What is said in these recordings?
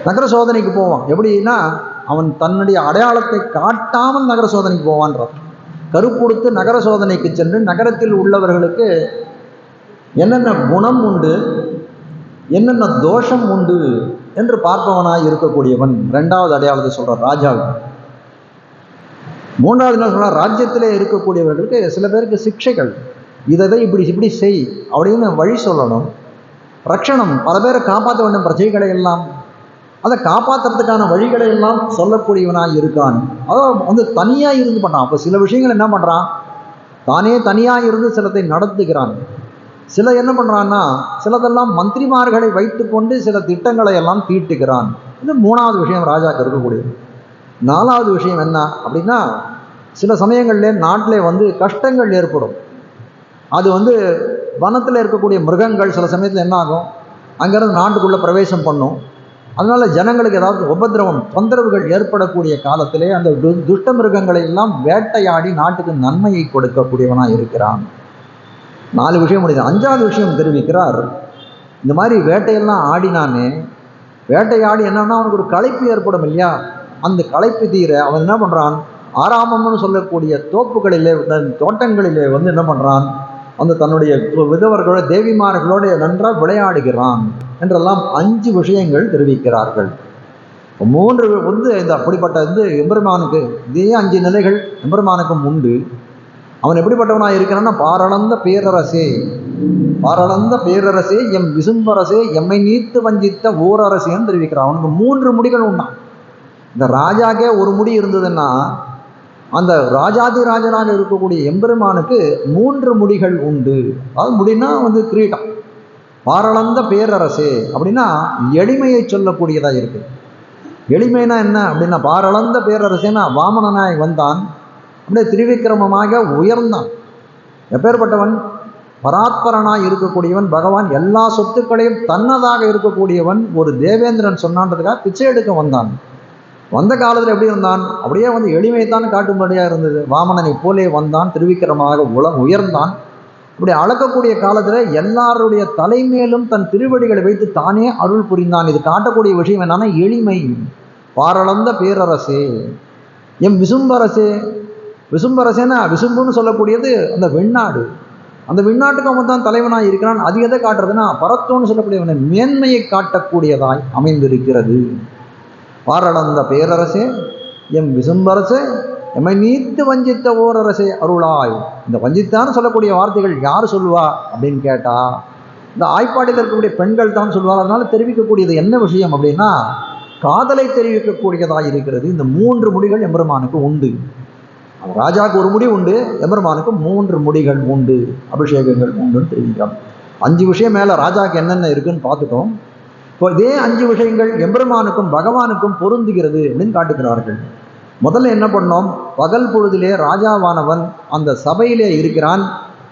நகர சோதனைக்கு போவான். எப்படின்னா அவன் தன்னுடைய அடையாளத்தை காட்டாமல் நகர சோதனைக்கு போவான்றான். கருப்புடுத்து நகர சோதனைக்கு சென்று நகரத்தில் உள்ளவர்களுக்கு என்னென்ன குணம் உண்டு, என்னென்ன தோஷம் உண்டு என்று பார்ப்பவனாய் இருக்கக்கூடியவன். ரெண்டாவது அடையாளத்தை சொல்றார் ராஜாவுக்கு. மூன்றாவது என்ன சொல்றார், ராஜ்யத்திலே இருக்கக்கூடியவர்களுக்கு சில பேருக்கு சிக்ஷைகள், இதை இப்படி இப்படி செய் அப்படின்னு வழி சொல்லணும். ரட்சணம், பல பேரை காப்பாற்ற வேண்டும் பிரஜைகளை எல்லாம், அதை காப்பாற்றுறதுக்கான வழிகளை எல்லாம் சொல்லக்கூடியவனாக இருக்கான். அதாவது தனியாக இருந்து பண்ணுறான். அப்போ சில விஷயங்கள் என்ன பண்ணுறான், தானே தனியாக இருந்து சிலத்தை நடத்துகிறான். சில என்ன பண்ணுறான்னா சிலதெல்லாம் மந்திரிமார்களை வைத்துக்கொண்டு சில திட்டங்களை எல்லாம் தீட்டுகிறான். இது மூணாவது விஷயம் ராஜாக்கு இருக்கக்கூடியது. நாலாவது விஷயம் என்ன அப்படின்னா, சில சமயங்களில் நாட்டில் கஷ்டங்கள் ஏற்படும். அது வனத்தில் இருக்கக்கூடிய மிருகங்கள் சில சமயத்தில் என்ன ஆகும், அங்கேருந்து நாட்டுக்குள்ளே பிரவேசம் பண்ணும். அதனால் ஜனங்களுக்கு ஏதாவது உபதிரவம் தொந்தரவுகள் ஏற்படக்கூடிய காலத்திலே அந்த துஷ்ட மிருகங்களை எல்லாம் வேட்டையாடி நாட்டுக்கு நன்மையை கொடுக்கக்கூடியவனாக இருக்கிறான். 4 விஷயம் முடியுது. 5வது விஷயம் தெரிவிக்கிறார், இந்த மாதிரி வேட்டையெல்லாம் ஆடினானே, வேட்டையாடி என்னன்னா அவனுக்கு ஒரு களைப்பு ஏற்படும் இல்லையா, அந்த களைப்பு தீர அவன் என்ன பண்ணுறான், ஆராமம்னு சொல்லக்கூடிய தோப்புகளிலே தோட்டங்களிலே என்ன பண்ணுறான், தன்னுடைய விதவர்களோட தேவிமார்களோடு நன்றாக விளையாடுகிறான் என்றெல்லாம் 5 விஷயங்கள் தெரிவிக்கிறார்கள். 3 இந்த அப்படிப்பட்ட எம்பெருமானுக்கு இதே 5 நிலைகள் எம்பெருமானுக்கும் உண்டு. அவன் எப்படிப்பட்டவனாக இருக்கிறான்னா, பாரளந்த பேரரசே, பாரளந்த பேரரசே எம் விசும்பரசே எம்மை நீத்து வஞ்சித்த ஓரரசேன்னு தெரிவிக்கிறான். அவனுக்கு 3 முடிகள் உண்டான். இந்த ராஜாக்கே ஒரு முடி இருந்ததுன்னா, அந்த ராஜாதி ராஜனாக இருக்கக்கூடிய எம்பெருமானுக்கு 3 முடிகள் உண்டு. அதாவது முடினா கிரீடம். பாரளந்த பேரரசே அப்படின்னா எளிமையை சொல்லக்கூடியதாக இருக்கு. எளிமைனா என்ன அப்படின்னா, பாரளந்த பேரரசேனா வாமனனாய் வந்தான், அப்படியே திரிவிக்கிரமமாக உயர்ந்தான். எப்பேற்பட்டவன், பராத்பரனாய் இருக்கக்கூடியவன் பகவான், எல்லா சொத்துக்களையும் தன்னதாக இருக்கக்கூடியவன். ஒரு தேவேந்திரன் சொன்னான்றதுக்காக பிச்சை எடுக்க வந்தான். வந்த காலத்தில் எப்படி இருந்தான், அப்படியே எளிமைத்தான் காட்டும்படியாக இருந்தது. வாமனனை போலே வந்தான், திருவிக்கிரமாக உயர்ந்தான். இப்படி அளக்கக்கூடிய காலத்தில் எல்லாருடைய தலைமேலும் தன் திருவடிகளை வைத்து தானே அருள் புரிந்தான். இது காட்டக்கூடிய விஷயம் என்னன்னா எளிமை. பாரளந்த பேரரசே எம் விசும்பரசே, விசும்பரசேனா விசும்புன்னு சொல்லக்கூடியது அந்த வெண்ணாடு. அந்த வெண்ணாட்டுக்கு அவன் தான் தலைவனாய் இருக்கிறான். அது எதை காட்டுறதுன்னா பரத்தோன்னு சொல்லக்கூடியவனை மேன்மையை காட்டக்கூடியதாய் அமைந்திருக்கிறது. பாரளந்த பேரரசே எம் விசும்பரசே எம்மை நீத்து வஞ்சித்த ஓரரசே அருளாய். இந்த வஞ்சித்தான்னு சொல்லக்கூடிய வார்த்தைகள் யார் சொல்லுவா அப்படின்னு கேட்டா, இந்த ஆய்ப்பாடியில் இருக்கக்கூடிய பெண்கள் தான் சொல்லுவார். அதனால தெரிவிக்கக்கூடியது என்ன விஷயம் அப்படின்னா, காதலை தெரிவிக்கக்கூடியதாக இருக்கிறது. இந்த 3 முடிகள் எம்பெருமானுக்கு உண்டு. ராஜாவுக்கு ஒரு முடி உண்டு, எம்பெருமானுக்கு 3 முடிகள் உண்டு, அபிஷேகங்கள் உண்டுன்னு தெரிவிக்கிறோம். 5 விஷயம் மேலே ராஜாவுக்கு என்னென்ன இருக்குன்னு பார்த்துட்டோம். இப்போ இதே 5 விஷயங்கள் எம்பெருமானுக்கும் பகவானுக்கும் பொருந்துகிறது அப்படின்னு காட்டுகிறார்கள். முதல்ல என்ன பண்ணோம், பகல் பொழுதிலே ராஜாவானவன் அந்த சபையிலே இருக்கிறான்,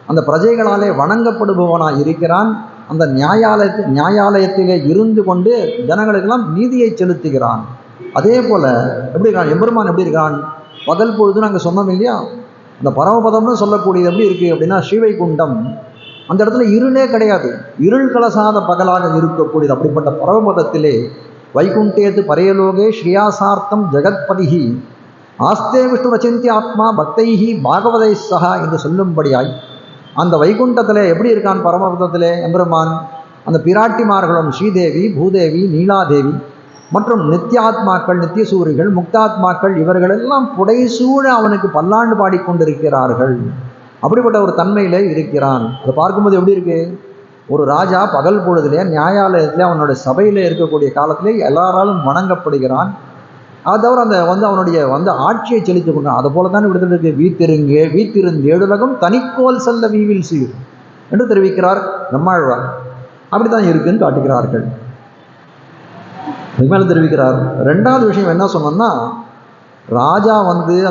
அந்த பிரஜைகளாலே வணங்கப்படுபவனாக இருக்கிறான். அந்த நியாயாலயத்திலே இருந்து கொண்டு ஜனங்களுக்கெல்லாம் நீதியை செலுத்துகிறான். அதே போல எப்படி இருக்கான் எம்பெருமான், எப்படி இருக்கான் பகல் பொழுது நாங்கள் சொன்னோம் இல்லையா, அந்த பரமபதம்னு சொல்லக்கூடியது எப்படி இருக்குது அப்படின்னா, ஸ்ரீவைகுண்டம் அந்த இடத்துல இருளே கிடையாது, இருள் கலசாத பகலாக இருக்கக்கூடியது. அப்படிப்பட்ட பரமபதத்திலே வைகுண்டேது பரையலோகே ஸ்ரீயாசார்த்தம் ஜெகத்பதிஹி ஆஸ்தே விஷ்ணு ரச்சிந்திய ஆத்மா பக்தைஹி பாகவதை சஹா என்று சொல்லும்படியாய் அந்த வைகுண்டத்திலே எப்படி இருக்கான் பரமபதத்திலே எம்பெருமான், அந்த பிராட்டிமார்களும் ஸ்ரீதேவி, பூதேவி, நீலாதேவி மற்றும் நித்தியாத்மாக்கள், நித்தியசூரிகள், முக்தாத்மாக்கள் இவர்களெல்லாம் புடைசூழ அவனுக்கு பல்லாண்டு பாடிக்கொண்டிருக்கிறார்கள். அப்படிப்பட்ட ஒரு தன்மையிலே இருக்கிறான். அதை பார்க்கும்போது எப்படி இருக்கு, ஒரு ராஜா பகல் பொழுதிலே நியாயாலயத்திலே அவனுடைய சபையிலே இருக்கக்கூடிய காலத்திலே எல்லாராலும் வணங்கப்படுகிறான். அதை தவிர அவனுடைய ஆட்சியை செலுத்திக் கொண்டான். அதை போல தான் விடுதலை இருக்கு, வீத்திருந்து ஏழுலகம் தனிக்கோல் செல்ல வீவில் சீர் என்று தெரிவிக்கிறார் நம்மாழ்வார். அப்படித்தான் இருக்குன்னு காட்டுகிறார்கள். மேலே தெரிவிக்கிறார். 2வது விஷயம் என்ன சொன்னோம்னா, ராஜா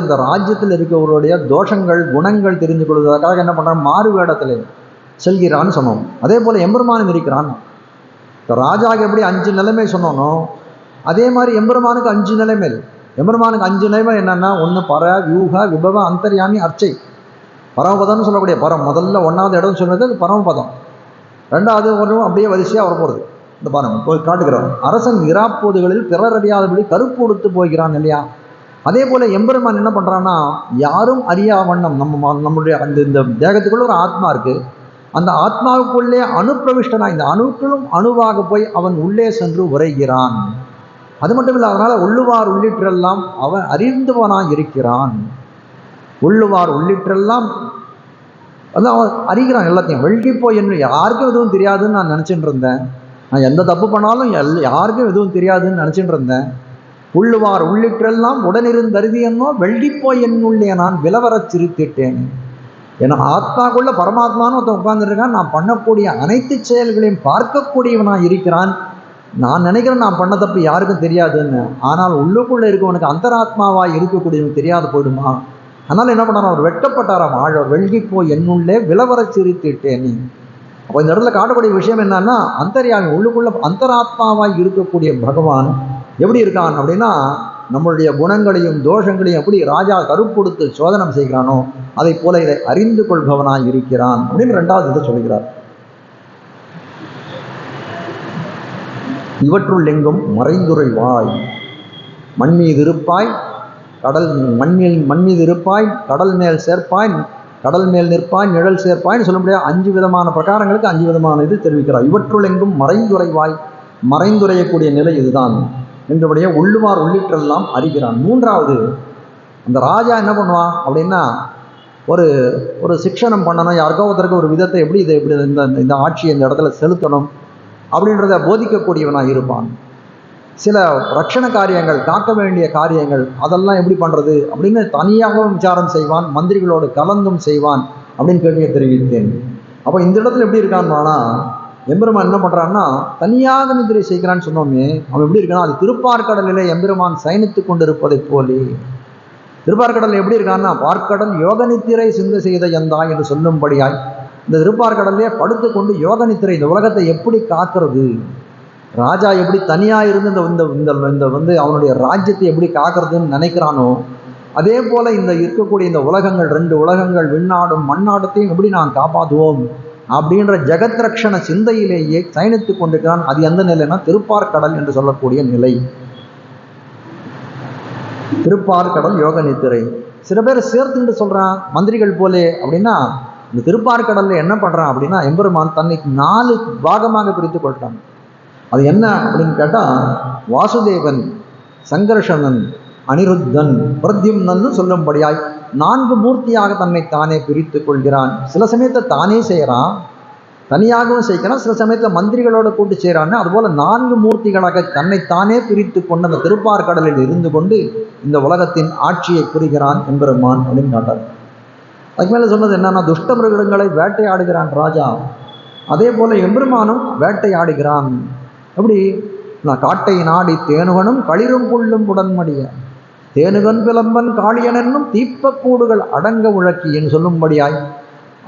அந்த ராஜ்யத்தில் இருக்கிறவருடைய தோஷங்கள் குணங்கள் தெரிந்து கொள்வதற்காக என்ன பண்ணுறான், மாறு வேடத்தில் செல்கிறான்னு சொன்னோம். அதே போல் எம்பெருமானும் இருக்கிறான். ராஜாவுக்கு எப்படி 5 நிலைமை சொன்னோனோ அதே மாதிரி எம்பெருமானுக்கு 5 நிலைமை. எம்பெருமானுக்கு 5 நிலைமை என்னன்னா, 1 பர, வியூக, விபவ, அந்தர்யாமி, அர்ச்சை. பரமபதம்னு சொல்லக்கூடிய முதல்ல 1வது இடம் சொன்னது அது பரமபதம். 2வது ஒன்றும் அப்படியே வரிசையாக வரப்போகிறது. இந்த பாருங்க போய் காட்டுகிறார். அரசன் இராப்போதுகளில் பிறர் அறியாதபடி கருப்பு உடுத்து போகிறான் இல்லையா? அதே போல எம்பெருமான் என்ன பண்றான்னா, யாரும் அறியா வண்ணம் நம்முடைய அந்த இந்த தேகத்துக்குள்ள ஒரு ஆத்மா இருக்கு. அந்த ஆத்மாவுக்குள்ளே அணுப்பிரவிஷ்டனா, இந்த அணுக்களும் அணுவாக போய் அவன் உள்ளே சென்று உரைகிறான். அது மட்டும் இல்லை, அதனால உள்ளுவார் உள்ளிட்டெல்லாம் அவன் அறிந்தவனாய் இருக்கிறான். உள்ளுவார் உள்ளிட்டெல்லாம் அதான் அவன் அறிகிறான் எல்லாத்தையும். வெள்கி போய் என்ன யாருக்கும் எதுவும் தெரியாதுன்னு நான் நினச்சிட்டு இருந்தேன். நான் எந்த தப்பு பண்ணாலும் யாருக்கும் எதுவும் தெரியாதுன்னு நினச்சிட்டு இருந்தேன். உள்ளுவார் உள்ளிட்டெல்லாம் உடனிருந்தருதி என்னோ வெள்ளிப்போய் என்னுள்ளே நான் விலவரச் சிரித்திட்டேன். ஏன்னா ஆத்மாக்குள்ள பரமாத்மான்னு ஒருத்தன் உட்கார்ந்துருக்கான். நான் பண்ணக்கூடிய அனைத்து செயல்களையும் பார்க்கக்கூடியவனாக இருக்கிறான். நான் நினைக்கிறேன் நான் பண்ண தப்பு யாருக்கும் தெரியாதுன்னு. ஆனால் உள்ளுக்குள்ள இருக்கவனுக்கு அந்தராத்மாவாய் இருக்கக்கூடியவனுக்கு தெரியாது போயிடுமா? அதனால என்ன பண்ணாராம், அவர் வெட்டப்பட்டாராம். ஆழவர் வெள்கி போய் என்னுள்ளே விலவரச் சிரித்திட்டேன். அப்போ இந்த இடத்துல காட்டக்கூடிய விஷயம் என்னன்னா, அந்தர்யாமி உள்ளுக்குள்ள அந்தராத்மாவாய் இருக்கக்கூடிய பகவான் எப்படி இருக்கான் அப்படின்னா, நம்மளுடைய குணங்களையும் தோஷங்களையும் எப்படி ராஜா கருப்படுத்து சோதனம் செய்கிறானோ அதை போல இதை அறிந்து கொள்பவனாய் இருக்கிறான் அப்படின்னு ரெண்டாவது இதை சொல்கிறார். இவற்றுள் எங்கும் மறைந்துரைவாய், மண்மீது இருப்பாய் கடல் மண்மீது இருப்பாய், கடல் மேல் சேர்ப்பாய், கடல் மேல் நிற்பாய், நிழல் சேர்ப்பாய்ன்னு சொல்ல முடியாது. 5 விதமான பிரகாரங்களுக்கு 5 விதமான இது தெரிவிக்கிறார். இவற்றுள் எங்கும் மறைந்துரைவாய், மறைந்துரையக்கூடிய நிலை இதுதான் என்றபடியே உள்ளுவார் உள்ளிட்டெல்லாம் அறிகிறான். மூன்றாவது, அந்த ராஜா என்ன பண்ணுவான் அப்படின்னா, ஒரு ஒரு சிக்ஷனம் பண்ணணும், யாருக்கோ ஒருத்தருக்கு ஒரு விதத்தை எப்படி இதை எப்படி இந்த ஆட்சியை இந்த இடத்துல செலுத்தணும் அப்படின்றத போதிக்கக்கூடியவனாக இருப்பான். சில ரட்சண காரியங்கள், காக்க வேண்டிய காரியங்கள், அதெல்லாம் எப்படி பண்ணுறது அப்படின்னு தனியாகவும் விசாரம் செய்வான், மந்திரிகளோடு கலந்தும் செய்வான் அப்படின்னு கேள்வியை தெரிவித்தேன். அப்போ இந்த இடத்துல எப்படி இருக்கான்னா, எம்பெருமான் என்ன பண்ணுறான்னா தனியாக நிதிரை செய்கிறான்னு சொன்னோமே, அவன் எப்படி இருக்கான்னா, அது திருப்பார்கடலிலே எம்பெருமான் சயனித்து கொண்டு இருப்பதை போலே. திருப்பார்கடல் எப்படி இருக்கான்னா, பார்க்கடல் யோக நித்திரை சிந்தை செய்த எந்தா என்று சொல்லும்படியாய் இந்த திருப்பார்கடல்லே படுத்து கொண்டு யோக நித்திரை, இந்த உலகத்தை எப்படி காக்கிறது, ராஜா எப்படி தனியாக இருந்து இந்த அவனுடைய ராஜ்யத்தை எப்படி காக்கிறதுன்னு நினைக்கிறானோ, அதே போல இந்த இருக்கக்கூடிய இந்த உலகங்கள், 2 உலகங்கள், விண்ணாடும் மண்ணாடத்தையும் எப்படி நான் காப்பாற்றுவோம் அப்படின்ற ஜெகத் ரக்ஷண சிந்தையிலேயே சயனித்து கொண்டிருக்கிறான். அது எந்த நிலைன்னா திருப்பார்கடல் என்று சொல்லக்கூடிய நிலை. திருப்பார்கடல் யோக நித்திரை. சில பேர் சேர்த்துட்டு சொல்றான் மந்திரிகள் போலே அப்படின்னா, இந்த திருப்பார்கடல்ல என்ன பண்றான் அப்படின்னா, எம்பெருமான் தன்னை 4 பாகமாக பிரித்து கொள்றான். அது என்ன அப்படின்னு கேட்டா, வாசுதேவன், சங்கர்ஷணன், அனிருத்தன், பிரத்யும்னன் சொல்லும்படியாய் 4 மூர்த்தியாக தன்னை தானே பிரித்து கொள்கிறான். சில சமயத்தை தானே செய்கிறான், தனியாகவும் செய்கிறான், சில சமயத்தில் மந்திரிகளோடு கூட்டு செய்கிறான்னு. அதுபோல் 4 மூர்த்திகளாக தன்னை தானே பிரித்து கொண்டு அந்த திருப்பார்கடலில் இருந்து கொண்டு இந்த உலகத்தின் ஆட்சியை புரிகிறான் எம்பெருமான் அப்படின்னு காட்டார். அதுக்கு மேலே சொன்னது என்னன்னா, துஷ்ட மிருகங்களை வேட்டையாடுகிறான் ராஜா, அதே போல எம்பெருமானும் வேட்டையாடுகிறான். எப்படி? நான் காட்டை நாடி தேனுகனும் களிரும் புள்ளும் உடன்மடிய தேனுகன் பிளம்பன் காளியன் என்னும் தீப்பக்கூடுகள் அடங்க உழக்கி என்று சொல்லும்படியாய்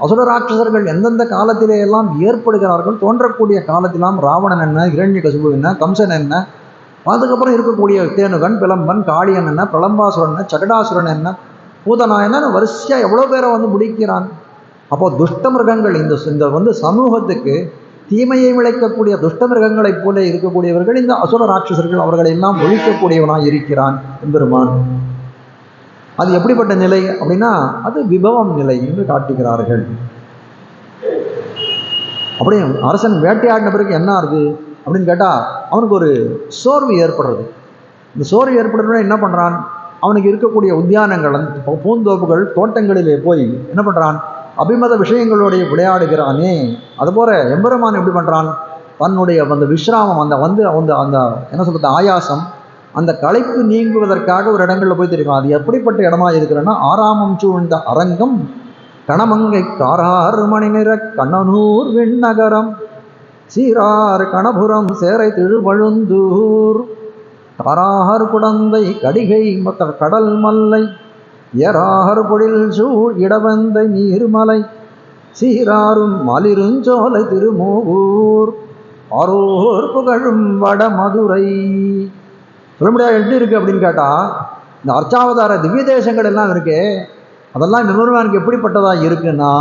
அசுர ராட்சசர்கள் எந்தெந்த காலத்திலே எல்லாம் ஏற்படுகிறார்கள், தோன்றக்கூடிய காலத்திலாம் ராவணன் என்ன, இரண்யகசிபு என்ன, கம்சன் என்ன, அதுக்கப்புறம் இருக்கக்கூடிய தேனுகன், பிளம்பன், காளியன் என்ன, பிரலம்பாசுரன் என்ன, சகடாசுரன் என்ன, பூதனாயன வரிசையாக எவ்வளோ பேரை முடிக்கிறான். அப்போது துஷ்ட மிருகங்கள் இந்த சமூகத்துக்கு தீமையை விளைக்கக்கூடிய துஷ்ட மிருகங்களைப் போல இருக்கக்கூடியவர்கள் இந்த அசுர ராட்சசர்கள், அவர்களை எல்லாம் ஒழிக்கக்கூடியவனாக இருக்கிறான் எம்பெருமான். அது எப்படிப்பட்ட நிலை அப்படின்னா, அது விபவம் நிலை என்று காட்டுகிறார்கள். அப்படியே அரசன் வேட்டையாடின பிறகு என்ன ஆகுது அப்படின்னு கேட்டால், அவனுக்கு ஒரு சோர்வு ஏற்படுறது. இந்த சோர்வு ஏற்படுறதுனா என்ன பண்ணுறான், அவனுக்கு இருக்கக்கூடிய உத்தியானங்கள், பூந்தோப்புகள், தோட்டங்களிலே போய் என்ன பண்ணுறான், அபிமத விஷயங்களோடைய விளையாடுகிறானே. அதுபோல எம்பெருமான் எப்படி பண்ணுறான், தன்னுடைய அந்த விஸ்ராமம், அந்த என்ன சொல்றது, ஆயாசம், அந்த களைப்பு நீங்குவதற்காக ஒரு இடங்களில் போய் தெரியும். அது எப்படிப்பட்ட இடமா இருக்கிறன்னா, ஆறாமம் சூழ்ந்த அரங்கம், கணமங்கை காராறு மணி நிற கண்ணனூர் விண்ணகரம், சீரார் கணபுரம் சேரை திருவழுந்தூர், காராறு குடந்தை கடிகை மொத்த கடல் மல்லை, ஏறாறு பொழில் சூழ் இடவந்தை நீர்மலை, சீராரும் மலிருஞ்சோலை திருமூகூர், ஆரோர் புகழும் வட மதுரை. சொல்ல முடியாது எப்படி இருக்கு அப்படின்னு கேட்டால், இந்த அர்ச்சாவதார திவ்ய தேசங்கள் எல்லாம் இருக்கு, அதெல்லாம் நிர்வானுக்கு எப்படிப்பட்டதாக இருக்குன்னா,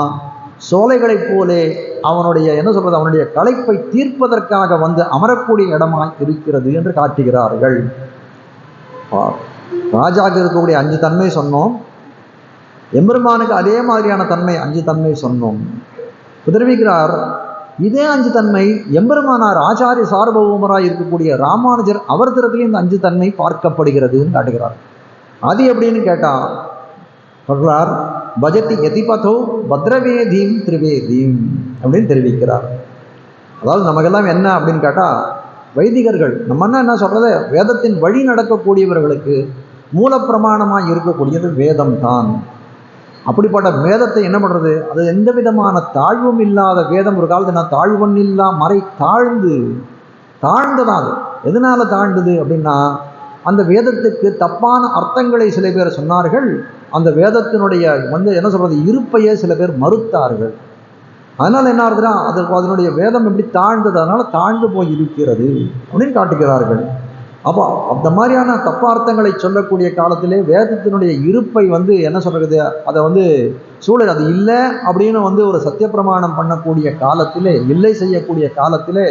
சோலைகளைப் போலே அவனுடைய என்ன சொல்றது, அவனுடைய களைப்பை தீர்ப்பதற்காக வந்து அமரக்கூடிய இடமாய் இருக்கிறது என்று காட்டுகிறார்கள். ராஜாவுக்கு இருக்கக்கூடிய 5 தன்மை சொன்னோம், எம்பெருமானுக்கு அதே மாதிரியான தன்மை 5 தன்மை சொன்னோம். தெரிவிக்கிறார், இதே 5 தன்மை எம்பெருமானார் ஆச்சாரிய சார்பௌமராய் இருக்கக்கூடிய ராமானுஜர் அவர் தரத்திலே இந்த 5 தன்மை பார்க்கப்படுகிறதுன்னு காட்டுகிறார். அது எப்படின்னு கேட்டா சொல்றார், பஜதி யதிபதோ பத்ரவேதீம் திரிவேதீம் அப்படின்னு தெரிவிக்கிறார். அதாவது நமக்கெல்லாம் என்ன அப்படின்னு கேட்டா, வைதிகர்கள் நம்ம என்ன சொல்றது, வேதத்தின் வழி நடக்கக்கூடியவர்களுக்கு மூல பிரமாணமாக இருக்கக்கூடியது வேதம் தான். அப்படிப்பட்ட வேதத்தை என்ன பண்றது, அது எந்த விதமான தாழ்வும் இல்லாத வேதம். ஒரு காலத்து நான் தாழ்வன் இல்லா மறை தாழ்ந்ததான். அது எதனால தாழ்ந்தது அப்படின்னா, அந்த வேதத்துக்கு தப்பான அர்த்தங்களை சில பேர் சொன்னார்கள். அந்த வேதத்தினுடைய என்ன சொல்றது, இருப்பையே சில பேர் மறுத்தார்கள். அதனால என்ன ஆகுதுன்னா, அதனுடைய வேதம் எப்படி தாழ்ந்தது, அதனால தாழ்ந்து போய் இருக்கிறது அப்படின்னு காட்டுகிறார்கள். அப்போ அந்த மாதிரியான தப்பார்த்தங்களை சொல்லக்கூடிய காலத்திலே வேதத்தினுடைய இருப்பை என்ன சொல்றது, அதை சூழல் அது இல்லை அப்படின்னு ஒரு சத்தியப்பிரமாணம் பண்ணக்கூடிய காலத்திலே, இல்லை செய்யக்கூடிய காலத்திலே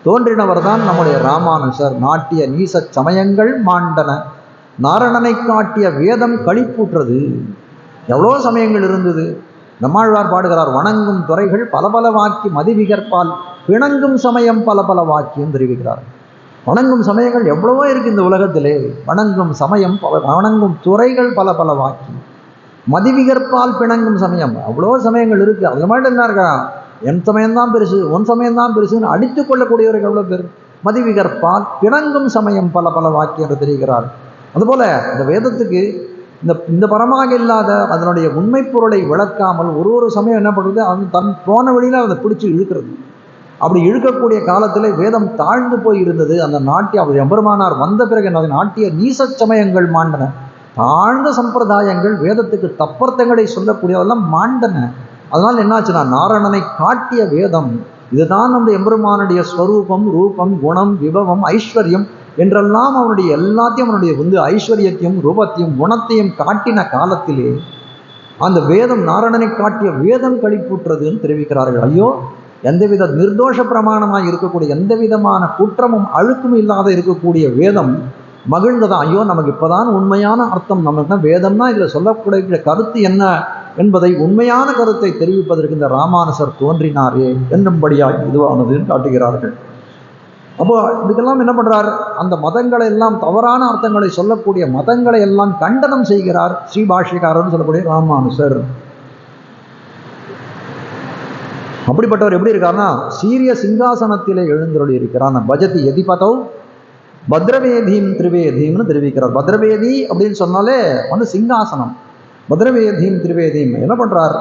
தோன்றினவர் தான் நம்முடைய ராமானுஜர். நாட்டிய நீச சமயங்கள் மாண்டன, நாரணனை காட்டிய வேதம் களிப்பூற்றது. எவ்வளோ சமயங்கள் இருந்தது. நம்மாழ்வார் பாடுகிறார், வணங்கும் துறைகள் பல பல வாக்கி மதிவிகற்பால் பிணங்கும் சமயம் பல பல வாக்கியம் தெரிவிக்கிறார். வணங்கும் சமயங்கள் எவ்வளவோ இருக்கு இந்த உலகத்திலே. வணங்கும் சமயம், வணங்கும் துறைகள் பல பல வாக்கி மதிவிகற்பால் பிணங்கும் சமயம், அவ்வளோ சமயங்கள் இருக்கு. அது மாதிரி என்ன இருக்கா, என் சமயம்தான் பெருசு, உன் சமயம்தான் பெருசுன்னு அடித்துக் கொள்ளக்கூடியவர்கள் எவ்வளோ பேர். மதிவிகற்பால் பிணங்கும் சமயம் பல பல வாக்கி என்று தெரிவிக்கிறார். அதுபோல இந்த வேதத்துக்கு இந்த பரமாக இல்லாத அதனுடைய உண்மை பொருளை விளக்காமல் ஒரு சமயம் என்ன பண்ணுறது, அது தன் போன வழியில் அதை பிடிச்சி இழுக்கிறது. அப்படி இழுக்கக்கூடிய காலத்தில் வேதம் தாழ்ந்து போய் இருந்தது. அந்த அவர் எம்பெருமானார் வந்த பிறகு என்ன, நாட்டிய நீச சமயங்கள் மாண்டன. தாழ்ந்த சம்பிரதாயங்கள் வேதத்துக்கு தப்பர்த்தங்களை சொல்லக்கூடியதெல்லாம் மாண்டன. அதனால் என்னாச்சுன்னா, நாரணனை காட்டிய வேதம் இதுதான் அந்த எம்பெருமானுடைய ஸ்வரூபம், ரூபம், குணம், விபவம், ஐஸ்வர்யம் என்றெல்லாம் அவனுடைய எல்லாத்தையும் அவனுடைய ஐஸ்வர்யத்தையும் ரூபத்தையும் குணத்தையும் காட்டின காலத்திலே அந்த வேதம், நாரணனை காட்டிய வேதம் களிப்பூற்றதுன்னு தெரிவிக்கிறார்கள். ஐயோ, எந்தவித நிர்தோஷ பிரமாணமாக இருக்கக்கூடிய, எந்த விதமான குற்றமும் அழுக்கும் இல்லாத இருக்கக்கூடிய வேதம் மகிழ்ந்ததான். ஐயோ, நமக்கு இப்போதான் உண்மையான அர்த்தம், நமக்கு வேதம்னா இதில் சொல்லக்கூடிய கருத்து என்ன என்பதை உண்மையான கருத்தை தெரிவிப்பதற்கு இந்த ராமானுஜர் தோன்றினாரே என்னும்படியாக இதுவானதுன்னு காட்டுகிறார்கள். அப்போ இதுக்கெல்லாம் என்ன பண்றார், அந்த மதங்களை எல்லாம் தவறான அர்த்தங்களை சொல்லக்கூடிய மதங்களை எல்லாம் கண்டனம் செய்கிறார் ஸ்ரீபாஷ்யக்காரர்னு சொல்லக்கூடிய ராமானுஜர். அப்படிப்பட்டவர் எப்படி இருக்காருன்னா, சீரிய சிங்காசனத்திலே எழுந்தருளி இருக்கிறார். பஜதி எதிபதௌ பத்ரவேதீம் திரிவேதீம்னு தெரிவிக்கிறார். பத்ரவேதி அப்படின்னு சொன்னாலே சிங்காசனம். பத்ரவேதீம் திரிவேதீம் என்ன பண்றார்,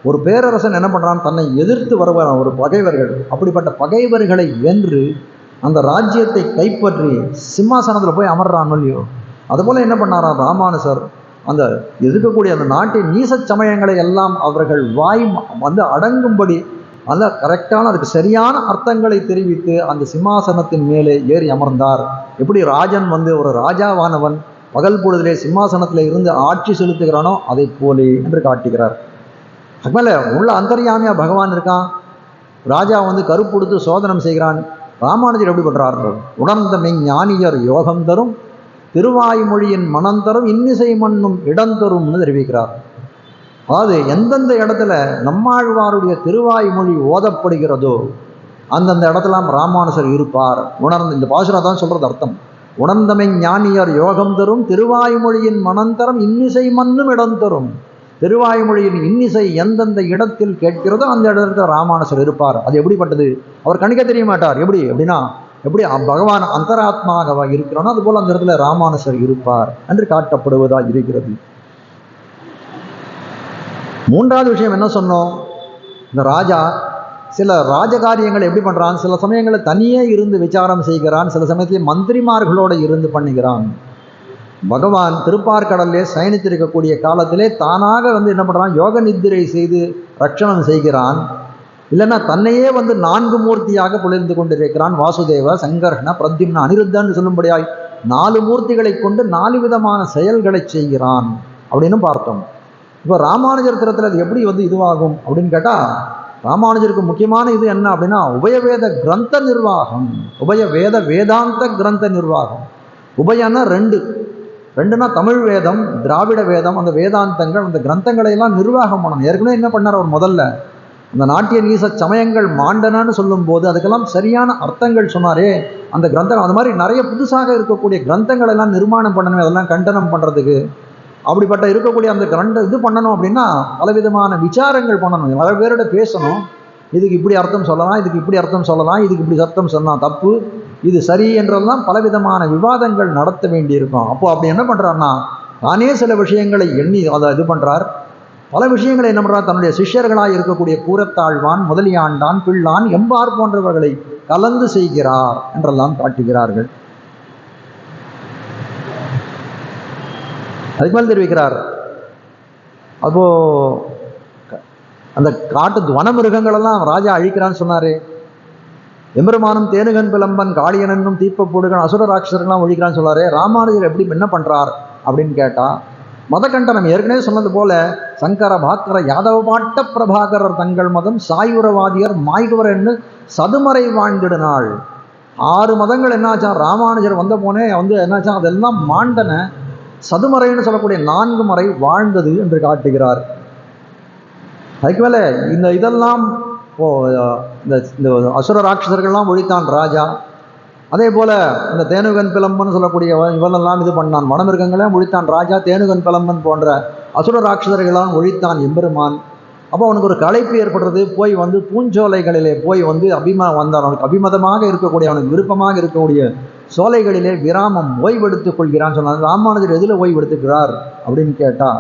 ஒரு பேரரசன் என்ன பண்றான், தன்னை எதிர்த்து வருவான் ஒரு பகைவர்கள். அப்படிப்பட்ட பகைவர்களை வென்று அந்த ராஜ்யத்தை கைப்பற்றி சிம்மாசனத்தில் போய் அமர்றான் இல்லையோ, அதுபோல என்ன பண்ணாராம் ராமானுஜர், அந்த எதிர்க்கக்கூடிய அந்த நாட்டின் நீச சமயங்களை எல்லாம் அவர்கள் வாய் அடங்கும்படி அந்த கரெக்டான அதுக்கு சரியான அர்த்தங்களை தெரிவித்து அந்த சிம்மாசனத்தின் மேலே ஏறி அமர்ந்தார். எப்படி ராஜன் ஒரு ராஜாவானவன் பகல் பொழுதிலே சிம்மாசனத்தில் இருந்து ஆட்சி செலுத்துகிறானோ அதை போலே என்று காட்டுகிறார். அதுமேல உள்ள அந்தர்யாமியா பகவான் இருக்கான். ராஜா கருப்புடுத்து சோதனம் செய்கிறான். ராமானுஜர் எப்படி பண்றாரு, உணர்ந்த மெஞ்ஞானியர் யோகம் தரும் திருவாய்மொழியின் மனம் தரும் இன்னிசை மண்ணும் இடம் தரும்னு தெரிவிக்கிறார். அதாவது எந்தெந்த இடத்துல நம்மாழ்வாருடைய திருவாய்மொழி ஓதப்படுகிறதோ அந்தந்த இடத்துலாம் ராமானுஜர் இருப்பார். உணர்ந்த இந்த பாசுரம் தான் சொல்றது அர்த்தம். உணர்ந்தமை ஞானியர் யோகம் தரும் திருவாய்மொழியின் மனம் தரும் இன்னிசை மண்ணும் இடம் தரும். திருவாய்மொழியின் இன்னிசை எந்தெந்த இடத்தில் கேட்கிறதோ அந்த இடத்துல ராமானுஜர் இருப்பார். அது எப்படிப்பட்டது, அவர் கணிக்க தெரிய மாட்டார். எப்படி அப்படின்னா, எப்படி பகவான் அந்தராத்மாக இருக்கிறோன்னா அதுபோல் அந்த இடத்துல ராமானுஜர் இருப்பார் என்று காட்டப்படுவதாக இருக்கிறது. மூன்றாவது விஷயம் என்ன சொன்னோம், இந்த ராஜா சில ராஜகாரியங்களை எப்படி பண்ணுறான், சில சமயங்களில் தனியே இருந்து விசாரம் செய்கிறான், சில சமயத்தில் மந்திரிமார்களோடு இருந்து பண்ணுகிறான். பகவான் திருப்பார்கடலே சயனித்திருக்கக்கூடிய காலத்திலே தானாக என்ன பண்ணுறான், யோக நித்திரை செய்து ரட்சணம் செய்கிறான். இல்லைன்னா தன்னையே 4 மூர்த்தியாக பொழிந்து கொண்டிருக்கிறான். வாசுதேவ, சங்கர்ஷண, பிரத்யும்ன, அனிருத்தன்னு சொல்லும்படியாய் 4 மூர்த்திகளை கொண்டு 4 விதமான செயல்களை செய்கிறான் அப்படின்னு பார்த்தோம். இப்போ ராமானுஜர் திறத்தில் அது எப்படி இதுவாகும் அப்படின்னு கேட்டால், ராமானுஜருக்கு முக்கியமான இது என்ன அப்படின்னா உபயவேத கிரந்த நிர்வாகம், உபயவேத வேதாந்த கிரந்த நிர்வாகம். உபயன்னா ரெண்டுனா தமிழ் வேதம், திராவிட வேதம், அந்த வேதாந்தங்கள், அந்த கிரந்தங்களை எல்லாம் நிர்வாகம் பண்ணணும். ஏற்கனவே என்ன பண்ணார் அவர் முதல்ல, அந்த நாட்டிய நீச சமயங்கள் மாண்டனன்னு சொல்லும் போது அதுக்கெல்லாம் சரியான அர்த்தங்கள் சொன்னாரே அந்த கிரந்தங்கள். அந்த மாதிரி நிறைய புதுசாக இருக்கக்கூடிய கிரந்தங்கள் எல்லாம் நிர்மாணம் பண்ணணும், அதெல்லாம் கண்டனம் பண்ணுறதுக்கு. அப்படிப்பட்ட இருக்கக்கூடிய அந்த இது பண்ணணும் அப்படின்னா பலவிதமான விசாரங்கள் பண்ணணும், நிறைய பேரோட பேசணும். இதுக்கு இப்படி அர்த்தம் சொல்லலாம், இதுக்கு இப்படி அர்த்தம் சொல்லலாம், இதுக்கு இப்படி அர்த்தம் சொல்லலாம், தப்பு, இது சரி என்றெல்லாம் பலவிதமான விவாதங்கள் நடத்த வேண்டியிருக்கும். அப்போ அப்படி என்ன பண்ணுறாருன்னா தானே சில விஷயங்களை எண்ணி அதை இது பண்ணுறார். பல விஷயங்களை என்ன பண்ணுறார், தன்னுடைய சிஷ்யர்களாக இருக்கக்கூடிய கூரத்தாழ்வான், முதலியாண்டான், பிள்ளான், எம்பார் போன்றவர்களை கலந்து செய்கிறார் என்றெல்லாம் காட்டுகிறார்கள். அதுக்கு மேல் தெரிவிக்கிறார். அப்போ அந்த காட்டு வனமிருகங்களெல்லாம் ராஜா அழிக்கிறான்னு சொன்னாரு. எம்பெருமானும் தேனுகன் பிளம்பன் காளியனன்னும் தீப்ப போடுகன் அசுர ராட்சசர்கள்லாம் ஒழிக்கிறான்னு சொன்னாரு. ராமானுஜர் எப்படி என்ன பண்றார் அப்படின்னு கேட்டா மதகண்டனம் ஏற்கனவே சொன்னது போல சங்கர பாக்கர யாதவ பாட்ட பிரபாகரர் தங்கள் மதம் சாயுரவாதியர் மாய்குவர் என்று சதுமறை வாழ்ந்திடு நாள். 6 மதங்கள் என்னாச்சா ராமானுஜர் வந்த போனே என்னாச்சா அதெல்லாம் மாண்டன, சதுமறைன்னு சொல்லக்கூடிய 4 மறை வாழ்ந்தது என்று காட்டுகிறார். அதுக்கு மேலே இதெல்லாம் இந்த அசுர ராட்சசர்கள்லாம் ஒழித்தான் ராஜா. அதே போல இந்த தேனுகன் பிளம்பன் சொல்லக்கூடிய இவனெல்லாம் இது பண்ணான், வனமிருகங்களையும் ஒழித்தான் ராஜா. தேனுகன் பிளம்பன் போன்ற அசுர ராட்சசர்களெல்லாம் ஒழித்தான் எம்பெருமான். அப்போ அவனுக்கு ஒரு களைப்பு ஏற்படுறது, போய் பூஞ்சோலைகளிலே போய் வந்தான். அவனுக்கு அபிமதமாக இருக்கக்கூடிய, அவனுக்கு விருப்பமாக இருக்கக்கூடிய சோலைகளிலே விராமம் ஓய்வெடுத்துக் கொள்கிறான்னு சொன்னாங்க. ராமானுஜர் எதில் ஓய்வெடுத்துக்கிறார் அப்படின்னு கேட்டா,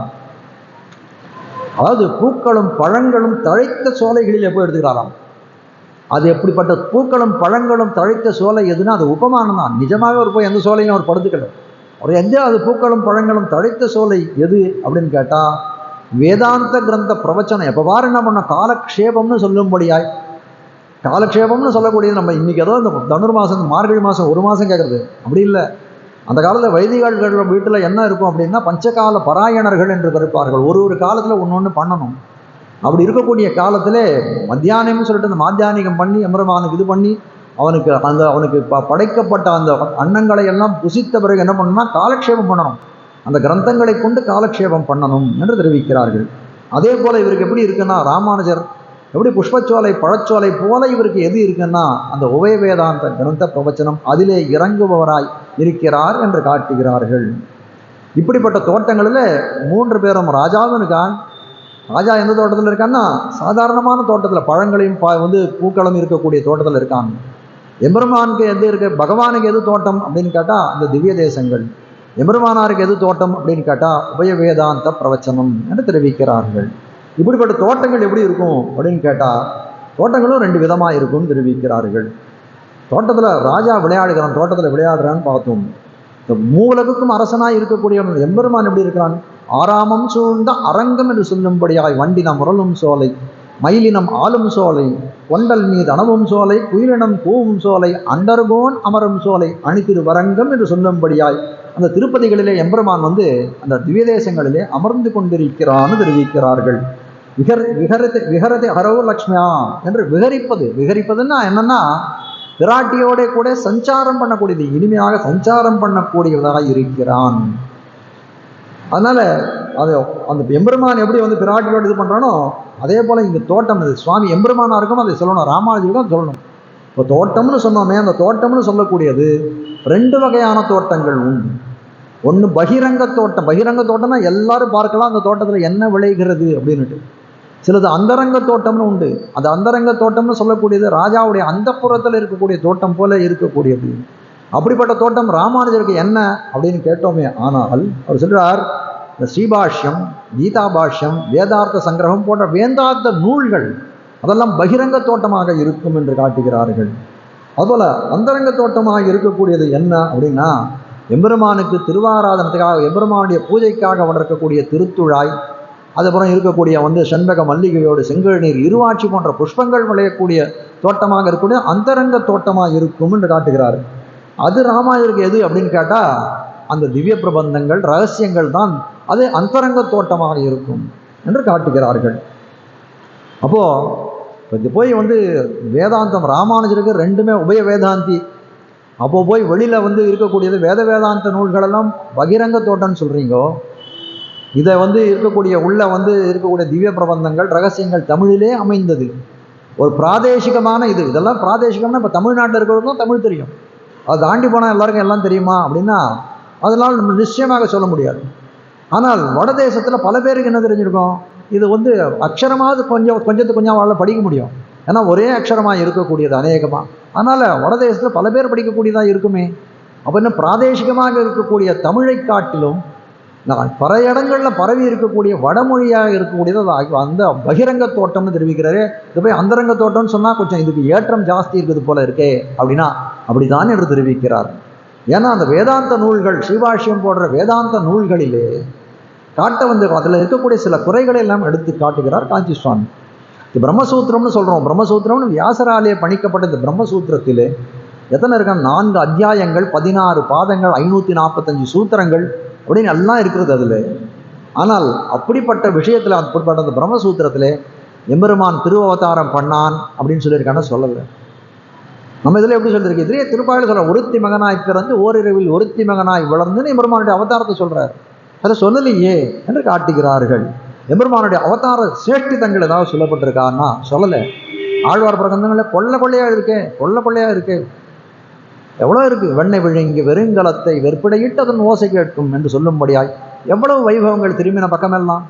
அதாவது பூக்களும் பழங்களும் தழைத்த சோலைகளில் எப்போ எடுத்துக்கிறாராம். அது எப்படிப்பட்ட பூக்களும் பழங்களும் தழைத்த சோலை எதுனா அது உபமானம் தான். நிஜமாகவே அவர் போய் எந்த சோலையும் அவர் படுத்துக்கல. அவர் எந்த அது பூக்களும் பழங்களும் தழைத்த சோலை எது அப்படின்னு கேட்டா வேதாந்த கிரந்த பிரவச்சனம். எப்போ பாரு என்ன பண்ண காலக்ஷேபம்னு சொல்லும்படியாய், காலக்ஷேபம்னு சொல்லக்கூடியது நம்ம இன்னைக்கு ஏதோ இந்த தனுர் மாதம் மார்கழி மாதம் 1 மாதம் கேட்குறது அப்படி இல்லை. அந்த காலத்தில் வைதிகர்கள் வீட்டில் என்ன இருக்கும் அப்படின்னா பஞ்சகால பராயணர்கள் என்று இருப்பார்கள். ஒரு காலத்தில் ஒன்று பண்ணணும். அப்படி இருக்கக்கூடிய காலத்தில் மத்தியானம்னு சொல்லிட்டு அந்த மாத்தியானிகம் பண்ணி எம்பெருமானுக்கு இது பண்ணி அவனுக்கு படைக்கப்பட்ட அந்த அன்னங்களை எல்லாம் புசித்த பிறகு என்ன பண்ணணும்னா காலக்ஷேபம் பண்ணணும், அந்த கிரந்தங்களை கொண்டு காலக்ஷேபம் பண்ணணும் என்று தெரிவிக்கிறார்கள். அதே போல் இவருக்கு எப்படி இருக்குன்னா ராமானுஜர் எப்படி புஷ்பச்சோலை பழச்சோலை போல இவருக்கு எது இருக்குன்னா அந்த உபய வேதாந்த கிரந்த பிரவச்சனம் அதிலே இறங்குபவராய் இருக்கிறார் என்று காட்டுகிறார்கள். இப்படிப்பட்ட தோட்டங்களில் 3 பேரும் ராஜாவும் இருக்கான். ராஜா எந்த தோட்டத்தில் இருக்கான்னா சாதாரணமான தோட்டத்தில் பழங்களையும் பூக்களும் இருக்கக்கூடிய தோட்டத்தில் இருக்காங்க. எம்பெருமானுக்கு எது இருக்கு, பகவானுக்கு எது தோட்டம் அப்படின்னு கேட்டால் இந்த திவ்ய தேசங்கள். எம்பெருமானாருக்கு எது தோட்டம் அப்படின்னு கேட்டால் உபய வேதாந்த பிரவச்சனம் என்று தெரிவிக்கிறார்கள். இப்படிப்பட்ட தோட்டங்கள் எப்படி இருக்கும் அப்படின்னு கேட்டால் தோட்டங்களும் 2 விதமாக இருக்கும்னு தெரிவிக்கிறார்கள். தோட்டத்தில் ராஜா விளையாடுகிறான், தோட்டத்தில் விளையாடுறான்னு பார்த்தோம். இந்த மூலகுக்கும் அரசனாக இருக்கக்கூடிய எம்பெருமான் எப்படி இருக்கிறான், ஆறாமம் சூழ்ந்த அரங்கம் என்று சொல்லும்படியாய் வண்டினம் முரளும் சோலை, மயிலினம் ஆளும் சோலை, கொண்டல் மீது அணவும் சோலை, குயிலினம் கூவும் சோலை, அண்டர்கோன் அமரும் சோலை, அணிதிரு வரங்கம் என்று சொல்லும்படியாய் அந்த திருப்பதிகளிலே எம்பெருமான் அந்த திவ்யதேசங்களிலே அமர்ந்து கொண்டிருக்கிறான்னு தெரிவிக்கிறார்கள். விகரத்தை ஹரவு லக்ஷ்மியா என்று விகரிப்பதுன்னா என்னன்னா பிராட்டியோட கூட சஞ்சாரம் பண்ணக்கூடியது, இனிமையாக சஞ்சாரம் பண்ணக்கூடியவதாக இருக்கிறான். அதனால அந்த எம்பெருமான் எப்படி பிராட்டியோடு இது பண்றானோ அதே போல இங்க தோட்டம் இது சுவாமி எம்பெருமானா இருக்கும் அதை சொல்லணும், ராமானுஜருக்கும் சொல்லணும். இப்போ தோட்டம்னு சொன்னோமே, அந்த தோட்டம்னு சொல்லக்கூடியது 2 வகையான தோட்டங்கள் உண்டு. ஒன்று பகிரங்க தோட்டம். பகிரங்க தோட்டம்னா எல்லாரும் பார்க்கலாம் அந்த தோட்டத்தில் என்ன விளைகிறது அப்படின்னுட்டு. சிலது அந்தரங்க தோட்டம்னு உண்டு. அந்த அந்தரங்க தோட்டம்னு சொல்லக்கூடியது ராஜாவுடைய அந்தப்புறத்தில் இருக்கக்கூடிய தோட்டம் போல இருக்கக்கூடியது. அப்படிப்பட்ட தோட்டம் ராமானுஜருக்கு என்ன அப்படின்னு கேட்டோமே, ஆனால் அவர் சொல்றார் இந்த ஸ்ரீபாஷ்யம், கீதா பாஷ்யம், வேதார்த்த சங்கிரகம் போன்ற வேதாந்த நூல்கள் அதெல்லாம் பகிரங்க தோட்டமாக இருக்கும் என்று காட்டுகிறார்கள். அதுபோல அந்தரங்க தோட்டமாக இருக்கக்கூடியது என்ன அப்படின்னா எம்பெருமானுக்கு திருவாராதனத்துக்காக எம்பெருமானுடைய பூஜைக்காக வளர்க்கக்கூடிய திருத்துழாய், அதுபுறம் இருக்கக்கூடிய செண்பக மல்லிகையோடு செங்கல் நீர் இருவாட்சி போன்ற புஷ்பங்கள் விளையக்கூடிய தோட்டமாக இருக்கக்கூடிய அந்தரங்க தோட்டமாக இருக்கும் என்று காட்டுகிறார். அது ராமாயணருக்கு எது அப்படின்னு கேட்டால் அந்த திவ்ய பிரபந்தங்கள் ரகசியங்கள் தான் அது அந்தரங்க தோட்டமாக இருக்கும் என்று காட்டுகிறார்கள். அப்போ இது போய் வேதாந்தம் ராமானுஜருக்கு ரெண்டுமே உபய வேதாந்தி. அப்போ போய் வெளியில இருக்கக்கூடியது வேதாந்த நூல்களெல்லாம் பகிரங்க தோட்டம்னு சொல்றீங்கோ. இதை இருக்கக்கூடிய உள்ள இருக்கக்கூடிய திவ்ய பிரபந்தங்கள் ரகசியங்கள் தமிழிலே அமைந்தது. ஒரு பிராதேசிகமான இதெல்லாம் பிராதேசிகம்னா இப்போ தமிழ்நாட்டில் இருக்கிறவங்களுக்கும் தமிழ் தெரியும். அது தாண்டி போனால் எல்லாருக்கும் எல்லாம் தெரியுமா அப்படின்னா அதனால் நம்ம நிச்சயமாக சொல்ல முடியாது. ஆனால் வட தேசத்தில் பல பேருக்கு என்ன தெரிஞ்சிருக்கும், இது அக்ஷரமாவது கொஞ்சத்துக்கு கொஞ்சம் அவளால் படிக்க முடியும். ஏன்னா ஒரே அக்ஷரமாக இருக்கக்கூடியது அநேகமாக. அதனால் வட தேசத்தில் பல பேர் படிக்கக்கூடியதாக இருக்குமே. அப்போ இன்னும் பிராதேசிகமாக இருக்கக்கூடிய தமிழை காட்டிலும் பல இடங்களில் பரவி இருக்கக்கூடிய வடமொழியாக இருக்கக்கூடியது அந்த பகிரங்க தோட்டம்னு தெரிவிக்கிறாரு. இது போய் அந்தரங்க தோட்டம்னு சொன்னால் கொஞ்சம் இதுக்கு ஏற்றம் ஜாஸ்தி இருக்குது போல இருக்கே அப்படின்னா அப்படிதான் என்று தெரிவிக்கிறார். ஏன்னா அந்த வேதாந்த நூல்கள் ஸ்ரீபாஷ்யம் போடுற வேதாந்த நூல்களிலே காட்ட அதில் இருக்கக்கூடிய சில குறைகளை எல்லாம் எடுத்து காட்டுகிறார் காஞ்சி சுவாமி. இது பிரம்மசூத்திரம்னு சொல்கிறோம். பிரம்மசூத்திரம்னு வியாசராலே பணிக்கப்பட்ட இந்த பிரம்மசூத்திரத்திலே எத்தனை இருக்காங்க, 4 அத்தியாயங்கள், 16 பாதங்கள், 545 சூத்திரங்கள் அப்படின்னு எல்லாம் இருக்கிறது அதில். ஆனால் அப்படிப்பட்ட விஷயத்தில் அப்படிப்பட்ட அந்த பிரம்மசூத்திரத்தில் எம்பெருமான் திருவவதாரம் பண்ணான் அப்படின்னு சொல்லியிருக்கான்னு சொல்லலை. நம்ம இதில் எப்படி சொல்லியிருக்கு, இதுலேயே திருப்பாவில் சொல்கிற ஒருத்தி மகனாய் பிறந்து ஓரிரவில் ஒருத்தி மகனாய் வளர்ந்துன்னு எம்பெருமானுடைய அவதாரத்தை சொல்கிறார். அதை சொல்லலையே என்று காட்டுகிறார்கள். எம்பெருமானுடைய அவதார சேஷ்டிதங்கள் ஏதாவது சொல்லப்பட்டிருக்கான்னா சொல்லலை. ஆழ்வார் பிரகந்தங்களில் கொள்ளையாக இருக்கே எவ்வளோ இருக்குது. வெண்ணெய் விழுங்கி வெறுங்கலத்தை வெறுப்பிடையிட்டு அதன் ஓசை கேட்கும் என்று சொல்லும்படியாய் எவ்வளவு வைபவங்கள் திரும்பின பக்கமெல்லாம்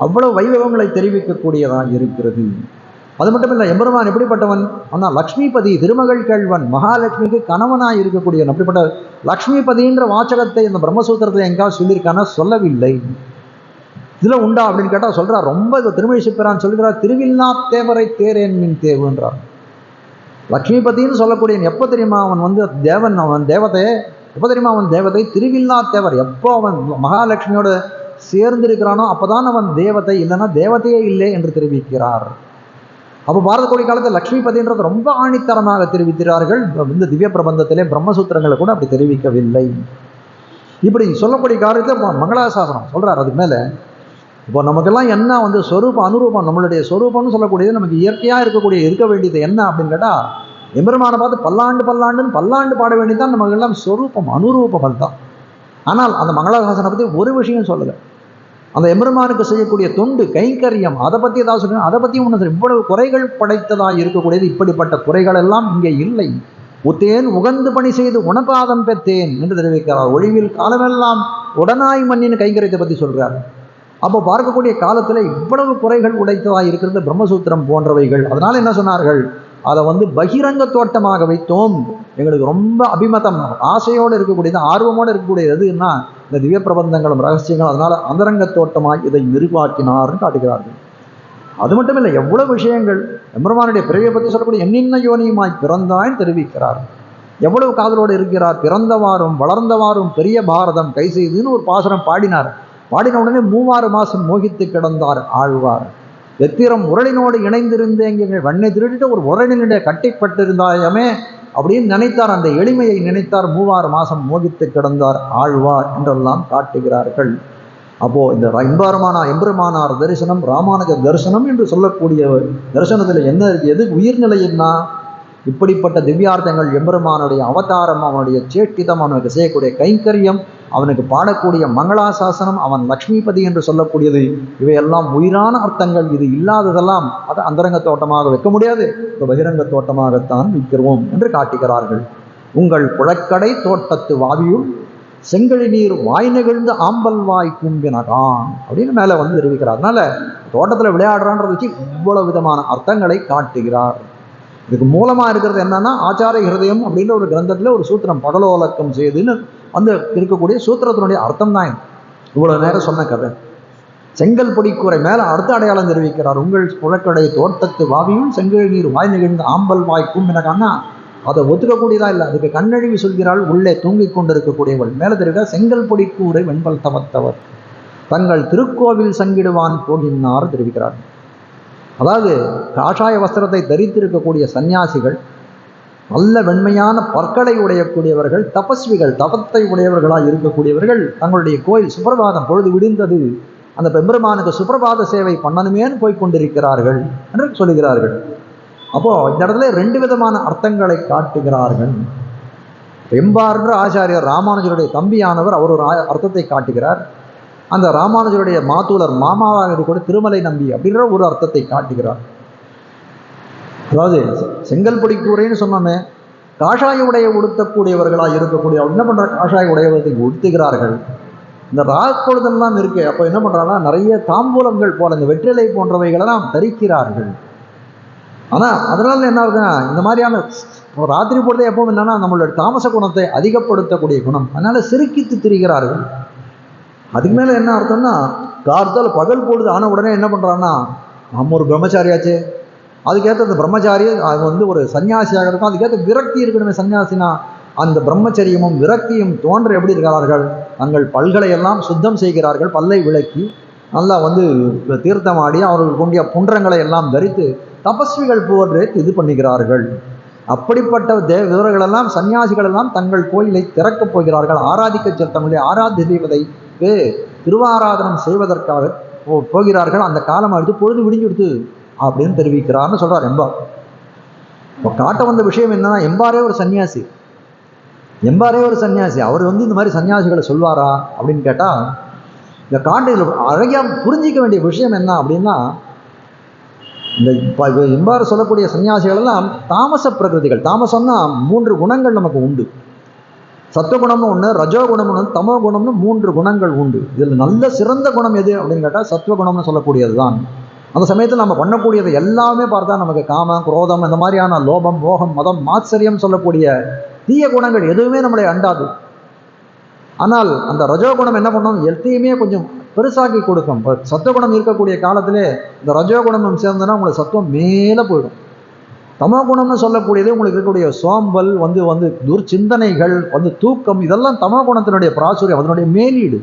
அவ்வளவு வைபவங்களை தெரிவிக்கக்கூடியதாக இருக்கிறது. அது மட்டும் இல்லை, எம்பெருமான் எப்படிப்பட்டவன் ஆனால் லக்ஷ்மிபதி, திருமகள் கேள்வன், மகாலட்சுமிக்கு கணவனாய் இருக்கக்கூடியவன். அப்படிப்பட்ட லக்ஷ்மிபதின்ற வாசகத்தை இந்த பிரம்மசூத்திரத்தில் எங்காவது சொல்லியிருக்கானா சொல்லவில்லை. இதில் உண்டா அப்படின்னு கேட்டால் சொல்கிறார். ரொம்ப திருமழி சிப்பிரான் சொல்கிறார், திருவில்லா தேவரை தேரேன் மின் தேவுன்றார். லக்ஷ்மிபதினு சொல்லக்கூடியவன் எப்போ தெரியுமா அவன் தேவன், அவன் தேவதை. எப்போ தெரியுமா அவன் தேவதை? திருவில்லா தேவர். எப்போ அவன் மகாலட்சுமியோடு சேர்ந்திருக்கிறானோ அப்போதான் அவன் தேவதை, இல்லைன்னா தேவதையே இல்லை என்று தெரிவிக்கிறார். அப்போ பாரத கோடி காலத்தில் லக்ஷ்மிபதின்றது ரொம்ப ஆணித்தரமாக தெரிவிக்கிறார்கள். இந்த திவ்ய பிரபந்தத்திலே பிரம்மசூத்திரங்களை கூட அப்படி தெரிவிக்கவில்லை. இப்படி சொல்லக்கூடிய காரியத்தை மங்களாசாசனம் சொல்கிறார். அதுக்கு மேலே இப்போ நமக்கெல்லாம் என்ன ஸ்வரூபம் அனுரூபம், நம்மளுடைய ஸ்வரூபம்னு சொல்லக்கூடியது நமக்கு இயற்கையாக இருக்க வேண்டியது என்ன அப்படின்னு கேட்டால் எம்பெருமானை பார்த்து பல்லாண்டு பாட வேண்டியதுதான் நமக்கெல்லாம் ஸ்வரூபம் அனுரூபம் தான். ஆனால் அந்த மங்களாசாசனை பற்றி ஒரு விஷயம் சொல்லலை. அந்த எம்பெருமானுக்கு செய்யக்கூடிய தொண்டு கைங்கரியம் அதை பற்றி ஏதாவது சொல்லுங்க, அதை பற்றியும் ஒன்று சொல்லி இவ்வளவு குறைகள் படைத்ததாக இருக்கக்கூடியது. இப்படிப்பட்ட குறைகள் எல்லாம் இங்கே இல்லை. உத்தேன் உகந்து பணி செய்து உணபாதம் பெற்றேன் என்று தெரிவிக்கிறார். ஒழிவில் காலமெல்லாம் உடனாய் மண்ணின் கைங்கரியத்தை பற்றி சொல்கிறார். அப்போ பார்க்கக்கூடிய காலத்தில் இவ்வளவு குறைகள் உடைத்ததாக இருக்கிறது பிரம்மசூத்திரம் போன்றவைகள். அதனால் என்ன சொன்னார்கள், அதை பகிரங்க தோட்டமாக வைத்தோம். எங்களுக்கு ரொம்ப அபிமதம், ஆசையோடு இருக்கக்கூடியது, ஆர்வமோடு இருக்கக்கூடியது எதுன்னா இந்த திவ்ய பிரபந்தங்களும் ரகசியங்களும். அதனால் அந்தரங்க தோட்டமாக இதை நிர்வாக்கினார்னு காட்டுகிறார்கள். அது மட்டும் இல்லை, எவ்வளவு விஷயங்கள் எம்பெருமானுடைய பிறவியை பற்றி சொல்லக்கூடிய என்னென்ன யோனியுமாய் பிறந்தான்னு தெரிவிக்கிறார். எவ்வளவு காதலோடு இருக்கிறார். பிறந்தவாறும் வளர்ந்தவாறும் பெரிய பாரதம் கை செய்துன்னு ஒரு பாசுரம் பாடினார். பாடின உடனே 3 மாதம் மோகித்து கிடந்தார் ஆழ்வார். எத்திரம் உரளினோடு இணைந்திருந்தேங்க, வெண்ணை திருடிட்டு ஒரு உரளினுடைய கட்டிப்பட்டிருந்தாயமே அப்படின்னு நினைத்தார். அந்த எளிமையை நினைத்தார். 3 மாதம் மோகித்து கிடந்தார் ஆழ்வார் என்றெல்லாம் காட்டுகிறார்கள். அப்போ இந்த எம்பெருமானார் தரிசனம், ராமானுஜ தரிசனம் என்று சொல்லக்கூடிய தரிசனத்தில் என்ன இருக்கு, எது உயிர்நிலைன்னா இப்படிப்பட்ட திவ்யார்த்தங்கள், எம்பெருமானுடைய அவதாரம், அவனுடைய சேட்டிதம், அவனுக்கு செய்யக்கூடிய கைங்கரியம், அவனுக்கு பாடக்கூடிய மங்களாசாசனம், அவன் லக்ஷ்மிபதி என்று சொல்லக்கூடியது, இவையெல்லாம் உயிரான அர்த்தங்கள். இது இல்லாததெல்லாம் அதை அந்தரங்க தோட்டமாக வைக்க முடியாது, இந்த பகிரங்க தோட்டமாகத்தான் வைக்கிறோம் என்று காட்டுகிறார்கள். உங்கள் புழக்கடை தோட்டத்து வாவியுள் செங்கழி நீர் வாய் நெகிழ்ந்து ஆம்பல் வாய் கும்பினகான் அப்படின்னு மேலே தெரிவிக்கிறார். அதனால தோட்டத்தில் விளையாடுறான்றதை வச்சு இவ்வளவு விதமான அர்த்தங்களை காட்டுகிறார். இதுக்கு மூலமாக இருக்கிறது என்னன்னா ஆச்சாரிய ஹிருதயம் அப்படின்ற ஒரு கிரந்தத்தில் ஒரு சூத்திரம் பகலோலக்கம் செய்துன்னு இருக்கக்கூடிய சூத்திரத்தினுடைய அர்த்தம் தான் இவ்வளோ நேரம் சொன்ன கதை. செங்கல் பொடிக்கூரை மேலே அடுத்த அடையாளம் தெரிவிக்கிறார். உங்கள் புழக்கடை தோட்டத்து வாவியும் செங்கல் நீர் வாய் நிகழ்ந்து ஆம்பல் வாய் கும்பினகான்னா அதை ஒத்துக்கக்கூடியதா இல்லை, அதுக்கு கண்ணழிவு சொல்கிறாள். உள்ளே தூங்கிக் கொண்டிருக்கக்கூடியவள். மேலே தெரிவிக்க செங்கல் பொடிக்கூரை வெண்பல் தவத்தவர் தங்கள் திருக்கோவில் சங்கிடுவான் போகினார் தெரிவிக்கிறார். அதாவது காஷாய வஸ்திரத்தை தரித்திருக்கக்கூடிய சன்னியாசிகள், நல்ல வெண்மையான பற்களை உடையக்கூடியவர்கள், தபஸ்விகள், தபத்தை உடையவர்களாக இருக்கக்கூடியவர்கள் தங்களுடைய கோயில் சுப்பிரபாதம் பொழுது விடிந்தது அந்த பெருமானுக்கு சுப்பிரபாத சேவை பண்ணணுமேன்னு போய் கொண்டிருக்கிறார்கள் என்று சொல்லுகிறார்கள். அப்போ இந்த இடத்துல 2 விதமான அர்த்தங்களை காட்டுகிறார்கள். எம்பார்ன்ற ஆச்சாரியர் ராமானுஜருடைய தம்பியானவர் அவர் ஒரு அர்த்தத்தை காட்டுகிறார். அந்த ராமானுஜருடைய மாத்தூலர் மாமாவாக இருக்கக்கூடிய திருமலை நம்பி அப்படின்ற ஒரு அர்த்தத்தை காட்டுகிறார். அதாவது செங்கல்படி கூரைன்னு சொன்னோமே, காஷாய உடைய உடுத்தக்கூடியவர்களாக இருக்கக்கூடிய என்ன பண்ற, காஷாய உடையவர்களை உடுத்துகிறார்கள். இந்த ராப்பொழுதெல்லாம் இருக்கு. அப்போ என்ன பண்றாங்கன்னா நிறைய தாம்பூலங்கள் போல இந்த வெற்றிலை போன்றவைகளெல்லாம் தரிக்கிறார்கள். ஆனால் அதனால என்ன ஆகுதுன்னா, இந்த மாதிரியான ராத்திரி பொழுதே எப்பவும் என்னன்னா நம்மளுடைய தாமச குணத்தை அதிகப்படுத்தக்கூடிய குணம், அதனால சிறுக்கித்து திரிகிறார்கள். அதுக்கு மேலே என்ன அர்த்தம்னா, கார்த்தால் பகல் பொழுது ஆன உடனே என்ன பண்ணுறான்னா, நம்ம ஒரு பிரம்மச்சாரியாச்சு, அதுக்கேற்ற அந்த பிரம்மச்சாரி அது ஒரு சன்னியாசியாக இருக்கும், அதுக்கேற்ற விரக்தி இருக்கணுமே சன்னியாசினா. அந்த பிரம்மச்சரியமும் விரக்தியும் தோன்ற எப்படி இருக்கிறார்கள், தங்கள் பல்களை எல்லாம் சுத்தம் செய்கிறார்கள், பல்லை விளக்கி நல்லா தீர்த்தமாடி அவர்கள் கொண்டிய புன்றங்களை எல்லாம் தரித்து தபஸ்விகள் போன்றே இது பண்ணுகிறார்கள். அப்படிப்பட்ட விவரங்களெல்லாம் சன்னியாசிகள் எல்லாம் தங்கள் கோயிலை திறக்கப் போகிறார்கள். ஆராதிக்க தங்களுடைய ஆராத்திய தெய்வத்தைக்கு திருவாராதனம் செய்வதற்காக போகிறார்கள். அந்த காலம் அடுத்து பொழுது விடிஞ்சுடுத்து அப்படின்னு தெரிவிக்கிறார்னு சொல்றார் எம்பார். இப்போ காட்ட வந்த விஷயம் என்னன்னா, எம்பாரே ஒரு சன்னியாசி, அவர் இந்த மாதிரி சன்னியாசிகளை சொல்வாரா அப்படின்னு கேட்டா, இந்த காட்டில் அழகியா புரிஞ்சிக்க வேண்டிய விஷயம் என்ன அப்படின்னா, இந்த எம்பார் சொல்லக்கூடிய சன்னியாசிகள் எல்லாம் தாமச பிரகிருதிகள். தாமசம்னா 3 குணங்கள் நமக்கு உண்டு. சத்துவகுணம்னு ஒன்று, ரஜோகுணம்னு ஒன்று, தமோ குணம்னு 3 குணங்கள் உண்டு. இதில் நல்ல சிறந்த குணம் எது அப்படின்னு கேட்டால் சத்துவகுணம்னு சொல்லக்கூடியது தான். அந்த சமயத்தில் நம்ம பண்ணக்கூடியது எல்லாமே பார்த்தா நமக்கு காமம், குரோதம், இந்த மாதிரியான லோபம், மோகம், மதம், மாத்சரியம் சொல்லக்கூடிய தீய குணங்கள் எதுவுமே நம்மளை அண்டாது. ஆனால் அந்த ரஜோகுணம் என்ன பண்ணும், எத்தையுமே கொஞ்சம் பெருசாக்கி கொடுக்கும். இப்போ சத்துவகுணம் இருக்கக்கூடிய காலத்திலே இந்த ரஜோகுணம் சேர்ந்ததுன்னா உங்களுக்கு சத்துவம் மேலே போயிடும். தமோ குணம்னு சொல்லக்கூடியது உங்களுக்கு இருக்கக்கூடிய சோம்பல், துர்ச்சிந்தனைகள், தூக்கம், இதெல்லாம் தமோ குணத்தினுடைய பிராசுரியம், அதனுடைய மேலீடு.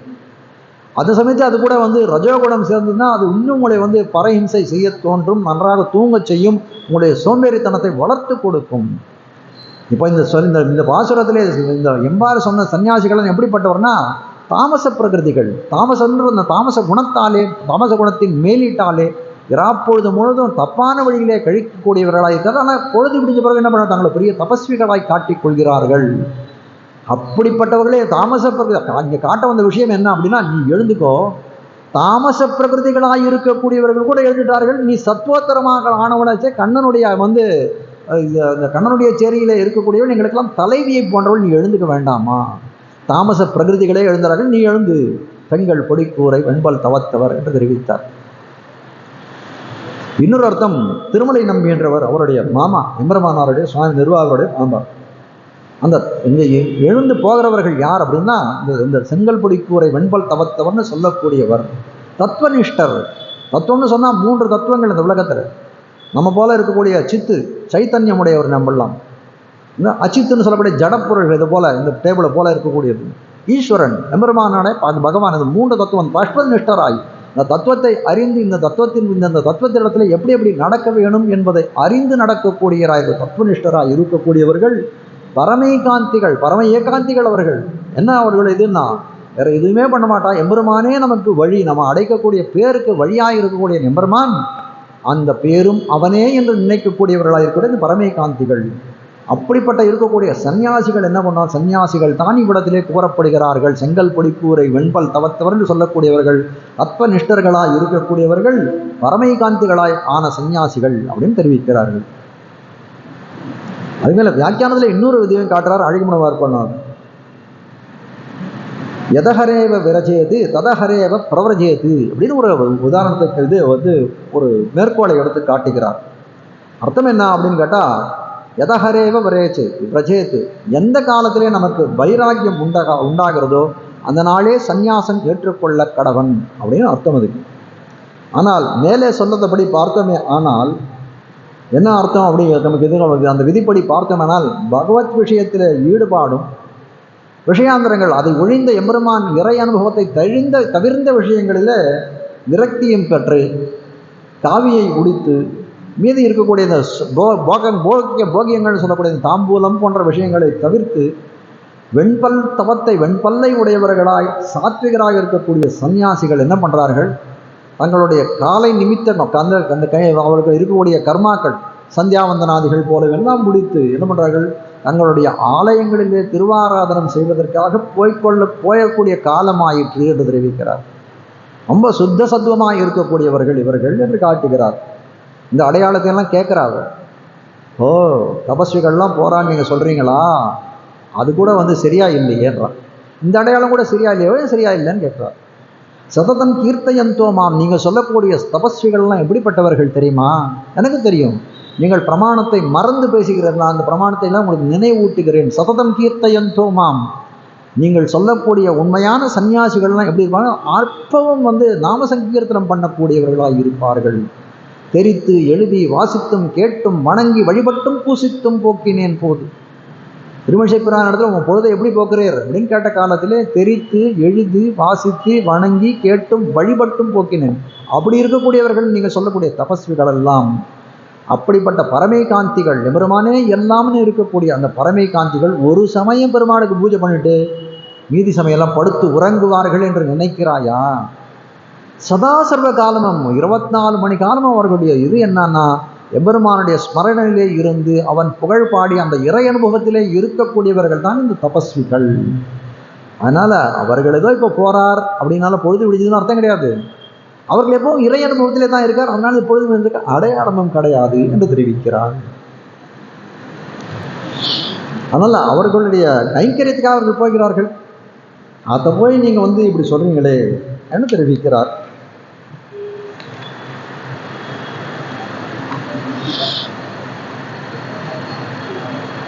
அதே சமயத்தில் அது கூட ரஜோகுணம் சேர்ந்ததுன்னா அது இன்னும் உங்களை பரஹிம்சை செய்ய தோன்றும், நன்றாக தூங்க செய்யும், உங்களுடைய சோம்பேறித்தனத்தை வளர்த்து கொடுக்கும். இப்போ இந்த பாசுரத்திலே இந்த எம்பாறு சொன்ன சன்னியாசிகள் எப்படிப்பட்டவர்னா தாமச பிரகிருதிகள். அந்த தாமச குணத்தாலே, தாமச குணத்தின் மேலீட்டாலே இராப்பொழுது முழுதும் தப்பான வழியிலே கழிக்கக்கூடியவர்களாக இருக்கிறார். ஆனால் பொழுது பிடிச்ச பிறகு என்ன பண்ண, தங்களை பெரிய தபஸ்விகளாய் காட்டிக் கொள்கிறார்கள். அப்படிப்பட்டவர்களே தாமச பிரகிருதி. இங்கே காட்ட வந்த விஷயம் என்ன அப்படின்னா, நீ எழுந்துக்கோ, தாமச பிரகிருதிகளாக இருக்கக்கூடியவர்கள் கூட எழுந்துட்டார்கள், நீ சத்துவத்தரமாக ஆனவனாச்சே, கண்ணனுடைய இந்த கண்ணனுடைய சேரியில இருக்கக்கூடியவன் எங்களுக்கெல்லாம் தலைவியை போன்றவள், நீ எழுந்துக்க வேண்டாமா? தாமச பிரகிருதிகளே எழுந்தார்கள், நீ எழுந்து பெண்கள் பொடிக்கூரை வெண்பல் தவத்தவர் என்று தெரிவித்தார். இன்னொரு அர்த்தம், திருமலை நம்பி என்றவர் அவருடைய மாமா, எம்பெருமானாருடைய சுவாமி நிர்வாகருடைய மாமா. அந்த இங்கே எழுந்து போகிறவர்கள் யார் அப்படின்னா, இந்த செங்கல் பொடிக்கூரை வெண்பல் தவத்தவர்னு சொல்லக்கூடியவர் தத்துவனிஷ்டர். தத்துவம்னு சொன்னால் 3 தத்துவங்கள் இந்த உலகத்தில். நம்ம போல இருக்கக்கூடிய சித்து சைத்தன்யமுடையவர் நம்பலாம். இந்த அச்சித்துன்னு சொல்லக்கூடிய ஜடப்பொருள், இது போல இந்த டேபிளை போல இருக்கக்கூடியது ஈஸ்வரன் எம்பெருமானானே பகவான். இது 3 தத்துவம் தத்துவனிஷ்டராய் இந்த தத்துவத்தை அறிந்து இந்த தத்துவத்திடத்துல எப்படி எப்படி நடக்க வேணும் என்பதை அறிந்து நடக்கக்கூடியராய் தத்துவனிஷ்டராய் இருக்கக்கூடியவர்கள் பரமேகாந்திகள், பரம ஏகாந்திகள். அவர்கள் என்ன, அவர்கள் எதுன்னா வேற எதுவுமே பண்ண மாட்டா, எம்பெருமானே நமக்கு வழி, நம்ம அடைக்கக்கூடிய பேருக்கு வழியாக இருக்கக்கூடிய எம்பெருமான், அந்த பேரும் அவனே என்று நினைக்கக்கூடியவர்களாக இருக்கக்கூடிய இந்த பரமேகாந்திகள். அப்படிப்பட்ட இருக்கக்கூடிய சன்னியாசிகள் என்ன பண்ணால், சன்னியாசிகள் தான் இவ்விடத்திலே கூறப்படுகிறார்கள். செங்கல் பொடிக்கூரை வெண்பல் தவத்தவர் என்று சொல்லக்கூடியவர்கள் தத்துவனிஷ்டர்களாய் இருக்கக்கூடியவர்கள் பரமேகாந்திகளாய் ஆன சன்னியாசிகள் அப்படின்னு தெரிவிக்கிறார்கள். அதுமேல வியாக்கியானத்தில் இன்னொரு விதியும் காட்டுறார் அழகுமுனவார் பண்ணார். எதஹரேவ விரஜேது ததஹரேவ பிரவரஜேது அப்படின்னு ஒரு உதாரணத்துக்கு ஒரு மேற்கோளை எடுத்து காட்டுகிறார். அர்த்தம் என்ன அப்படின்னு கேட்டால், எதஹரேவ விரேச்சு விரஜேத்து, எந்த காலத்திலே நமக்கு வைராக்கியம் உண்டாகிறதோ அந்த நாளே சந்நியாசம் ஏற்றுக்கொள்ள கடவன் அப்படின்னு அர்த்தம் அதுக்கு. ஆனால் மேலே சொல்லதபடி பார்த்தோமே ஆனால் என்ன அர்த்தம் அப்படி நமக்கு அந்த விதிப்படி பார்த்தோம்னால், பகவத் விஷயத்தில் ஈடுபாடும் விஷயாந்தரங்கள் அதை ஒழிந்த எம்பெருமான் இறை அனுபவத்தை தவிர்ந்த விஷயங்களில் விரக்தியும் பெற்று காவியை உடித்து மீதி இருக்கக்கூடிய இந்த போகியங்கள் சொல்லக்கூடிய தாம்பூலம் போன்ற விஷயங்களை தவிர்த்து வெண்பல் தவத்தை வெண்பல்லை உடையவர்களாய் சாத்விகராக இருக்கக்கூடிய சன்னியாசிகள் என்ன பண்ணுறார்கள், தங்களுடைய காலை நிமித்தம் அந்த அந்த அவர்கள் இருக்கக்கூடிய கர்மாக்கள் சந்தியாவந்தனாதிகள் போலவெல்லாம் முடித்து என்ன பண்ணுறார்கள், தங்களுடைய ஆலயங்களிலே திருவாராதனம் செய்வதற்காக போயக்கூடிய காலமாயிற்று என்று தெரிவிக்கிறார். ரொம்ப சுத்த சத்துவமாக இருக்கக்கூடியவர்கள் இவர்கள் என்று காட்டுகிறார். இந்த அடையாளத்தை எல்லாம் கேட்குறாங்க. ஓ, தபஸ்விகள்லாம் போகிறான்னு நீங்கள் சொல்கிறீங்களா, அது கூட சரியா இல்லையேன்றான். இந்த அடையாளம் கூட சரியா இல்லையோ, சரியா இல்லைன்னு கேட்குறார். சததம் கீர்த்தயந்தோமாம், நீங்கள் சொல்லக்கூடிய தபஸ்விகள்லாம் எப்படிப்பட்டவர்கள் தெரியுமா? எனக்கு தெரியும். நீங்கள் பிரமாணத்தை மறந்து பேசுகிறீர்கள், நான் அந்த பிரமாணத்தை எல்லாம் உங்களுக்கு நினைவூட்டுகிறேன். சததம் கீர்த்தயந்தோமாம், நீங்கள் சொல்லக்கூடிய உண்மையான சன்னியாசிகள்லாம் எப்படி இருப்பாங்க, அற்பவும் நாம சங்கீர்த்தனம் பண்ணக்கூடியவர்களாக இருப்பார்கள். தெரித்து எழுதி வாசித்தும் கேட்டும் வணங்கி வழிபட்டும் பூசித்தும் போக்கினேன் போது. திருமழிசை பிரான் இடத்துல உங்கள் பொழுதை எப்படி போக்குறீர் அப்படின்னு கேட்ட காலத்திலே தெரித்து எழுதி வாசித்து வணங்கி கேட்டும் வழிபட்டும் போக்கினேன். அப்படி இருக்கக்கூடியவர்கள் நீங்கள் சொல்லக்கூடிய தபஸ்விகள் எல்லாம் அப்படிப்பட்ட பரமை காந்திகள், எம்பெருமானே எல்லாம்னு இருக்கக்கூடிய அந்த பரமை காந்திகள் ஒரு சமயம் பெருமானுக்கு பூஜை பண்ணிட்டு மீதி சமயம்லாம் படுத்து உறங்குவார்கள் என்று நினைக்கிறாயா? சதா சர்வ காலமும் 24 மணி காலமும் அவர்களுடைய இது என்னன்னா, எம்பெருமானுடைய ஸ்மரணையிலே இருந்து அவன் புகழ் பாடி அந்த இறை அனுபவத்திலே இருக்கக்கூடியவர்கள் தான் இந்த தபஸ்விகள். அதனால அவர்கள் ஏதோ இப்போ போறார் அப்படின்னால பொழுது விடுதுன்னு அர்த்தம் கிடையாது. அவர்கள் எப்பவும் இறை அனுபவத்திலே தான் இருக்கார், அதனால பொழுது விழுந்துக்கு அடையாளமும் கிடையாது என்று தெரிவிக்கிறார். அதனால அவர்களுடைய கைங்கரியத்துக்காக அவர்கள் போகிறார்கள். அதை போய் நீங்க இப்படி சொல்றீங்களே என்று தெரிவிக்கிறார்.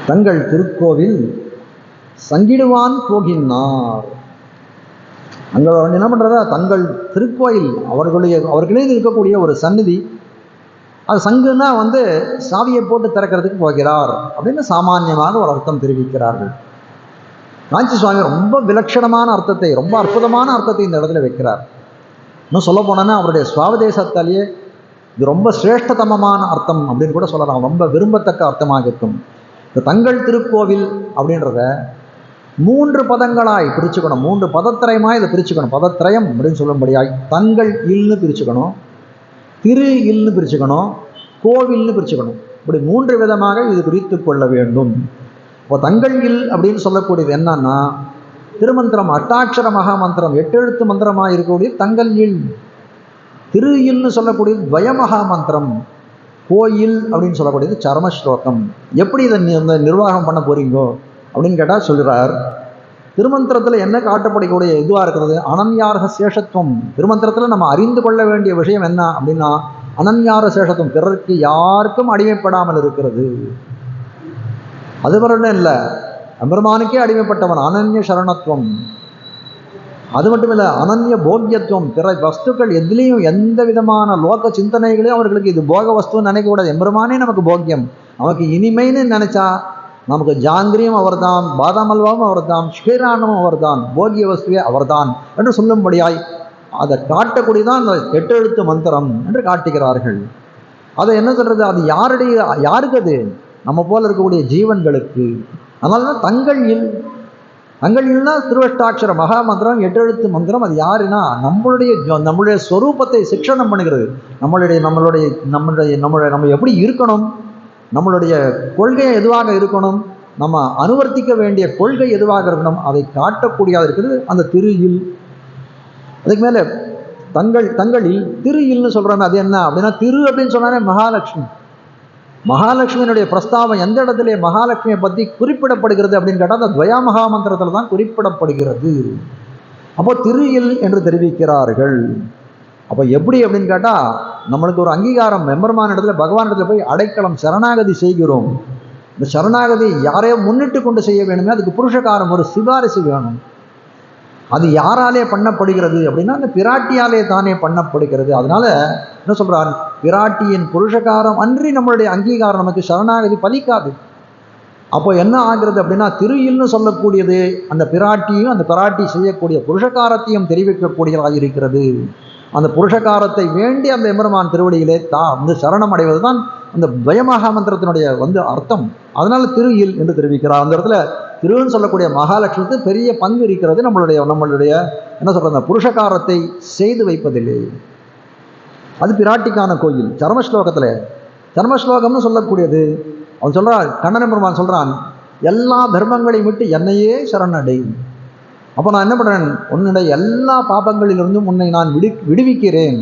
தங்கள் திருக்கோவில் சங்கிடுவான் போகினார். அங்க என்ன பண்றதா, தங்கள் திருக்கோயில் அவர்களே இருக்கக்கூடிய ஒரு சந்நிதி, அது சங்குன்னா சாவியை போட்டு திறக்கிறதுக்கு போகிறார் அப்படின்னு சாமானியமாக ஒரு அர்த்தம் தெரிவிக்கிறார்கள். காஞ்சி சுவாமி ரொம்ப விலட்சணமான அர்த்தத்தை, ரொம்ப அற்புதமான அர்த்தத்தை இந்த இடத்துல வைக்கிறார். இன்னும் சொல்ல போனோன்னா அவருடைய சுவாவதேசத்தாலேயே இது ரொம்ப சிரேஷ்டதமமான அர்த்தம் அப்படின்னு கூட சொல்லலாம். ரொம்ப விரும்பத்தக்க அர்த்தமாக இருக்கும். இந்த தங்கள் திருக்கோவில் அப்படின்றத 3 பதங்களாய் பிரிச்சுக்கணும். 3 பதத்திரயமாக இதை பிரிச்சுக்கணும். பதத்திரயம் அப்படின்னு சொல்லும்படியாய் தங்கள் இல்னு பிரிச்சுக்கணும், திரு இல்னு பிரிச்சுக்கணும், கோவில்னு பிரிச்சுக்கணும். இப்படி 3 விதமாக இது பிரித்து கொள்ள வேண்டும். இப்போ தங்கள் இல் அப்படின்னு சொல்லக்கூடியது என்னன்னா, திருமந்திரம் அட்டாட்சர மகாமந்திரம் 8 எழுத்து மந்திரமாக இருக்கக்கூடிய தங்கள் இல். திரு இல்னு சொல்லக்கூடியது துவயமகா மந்திரம். கோயில் அப்படின்னு சொல்லக்கூடியது சரமஸ்லோகம். எப்படி இதை நிர்வாகம் பண்ண போறீங்கோ அப்படின்னு கேட்டால் சொல்கிறார், திருமந்திரத்தில் என்ன காட்டப்படக்கூடிய இதுவாக இருக்கிறது, அனன்யார்க சேஷத்துவம். திருமந்திரத்தில் நம்ம அறிந்து கொள்ள வேண்டிய விஷயம் என்ன அப்படின்னா, அனன்யார சேஷத்துவம், பிறருக்கு யாருக்கும் அடிமைப்படாமல் இருக்கிறது. அது மட்டும் இல்லை, பெருமானுக்கே அடிமைப்பட்டவன் அனன்ய சரணத்துவம். அது மட்டும் இல்லை, அனன்ய போக்கியத்துவம். பிற வஸ்துக்கள் எதுலேயும் எந்த விதமான லோக சிந்தனைகளையும் அவர்களுக்கு இது போக வஸ்துன்னு நினைக்கக்கூடாது. எம்பெருமானே நமக்கு போக்கியம், நமக்கு இனிமைன்னு நினைச்சா நமக்கு ஜாங்கிரியும் அவர்தான், பாதாம் அல்வாவும் அவர்தான், ஸ்ரீராணமும் அவர்தான், போகிய வஸ்துவே அவர்தான் என்று சொல்லும்படியாய் அதை காட்டக்கூடியதான் அந்த 8 எழுத்து மந்திரம் என்று காட்டுகிறார்கள். அதை என்ன சொல்றது, அது யாருக்கு? அது நம்ம போல இருக்கக்கூடிய ஜீவன்களுக்கு. அதனால தான் தங்கள்னா திருவஷ்டாட்சர மகா மந்திரம் 8 எழுத்து மந்திரம். அது யாருன்னா நம்மளுடைய ஸ்வரூபத்தை சிக்ஷணம் பண்ணுகிறது. நம்ம எப்படி இருக்கணும், நம்மளுடைய கொள்கை எதுவாக இருக்கணும், நம்ம அனுவர்த்திக்க வேண்டிய கொள்கை எதுவாக இருக்கணும், அதை காட்டக்கூடியதாக இருக்கிறது அந்த திரு இல். அதுக்கு மேலே தங்களில் திரு இல்னு சொல்றாங்க. அது என்ன அப்படின்னா, திரு அப்படின்னு சொன்னாலே மகாலட்சுமி. மகாலட்சுமியினுடைய பிரஸ்தாவம் எந்த இடத்துல மகாலட்சுமியை பற்றி குறிப்பிடப்படுகிறது அப்படின்னு கேட்டால் அந்த துவயா மகாமந்திரத்தில் தான் குறிப்பிடப்படுகிறது. அப்போ திரு இல் என்று தெரிவிக்கிறார்கள். அப்போ எப்படி அப்படின்னு கேட்டால், நம்மளுக்கு ஒரு அங்கீகாரம், எம்பெருமான இடத்துல பகவான் இடத்துல போய் அடைக்கலம் சரணாகதி செய்கிறோம். இந்த சரணாகதி யாரையோ முன்னிட்டு கொண்டு செய்ய வேணுமே, அதுக்கு புருஷகாரம், ஒரு சிபாரிசு வேணும். அது யாராலே பண்ணப்படுகிறது அப்படின்னா அந்த பிராட்டியாலே தானே பண்ணப்படுகிறது. அதனால என்ன சொல்றார், பிராட்டியின் புருஷகாரம் அன்றி நம்மளுடைய அங்கீகாரம் நமக்கு சரணாகதி பலிக்காது. அப்போ என்ன ஆகிறது அப்படின்னா, திரு இல்னு சொல்லக்கூடியது அந்த பிராட்டியும் அந்த பிராட்டி செய்யக்கூடிய புருஷகாரத்தையும் தெரிவிக்கக்கூடியதாக இருக்கிறது. அந்த புருஷகாரத்தை வேண்டி அந்த எம்பெருமான் திருவடியிலே சரணம் அடைவது தான் அந்த துவயமகா மந்திரத்தினுடைய அர்த்தம். அதனால திரு-இல் என்று தெரிவிக்கிறார். அந்த இடத்துல திருன்னு சொல்லக்கூடிய மகாலட்சுமிக்கு பெரிய பங்கு இருக்கிறது. நம்மளுடைய என்ன சொல்றது, அந்த புருஷகாரத்தை செய்து வைப்பதில்லை. அது பிராட்டிக்கான கோயில். சர்மஸ்லோகம்னு சொல்லக்கூடியது. அவன் சொல்றான், கண்ணன் பெருமான் சொல்றான், எல்லா தர்மங்களையும் விட்டு என்னையே சரணடை. அப்போ நான் என்ன பண்றேன், உன்னுடைய எல்லா பாபங்களிலிருந்தும் உன்னை நான் விடுவிக்கிறேன்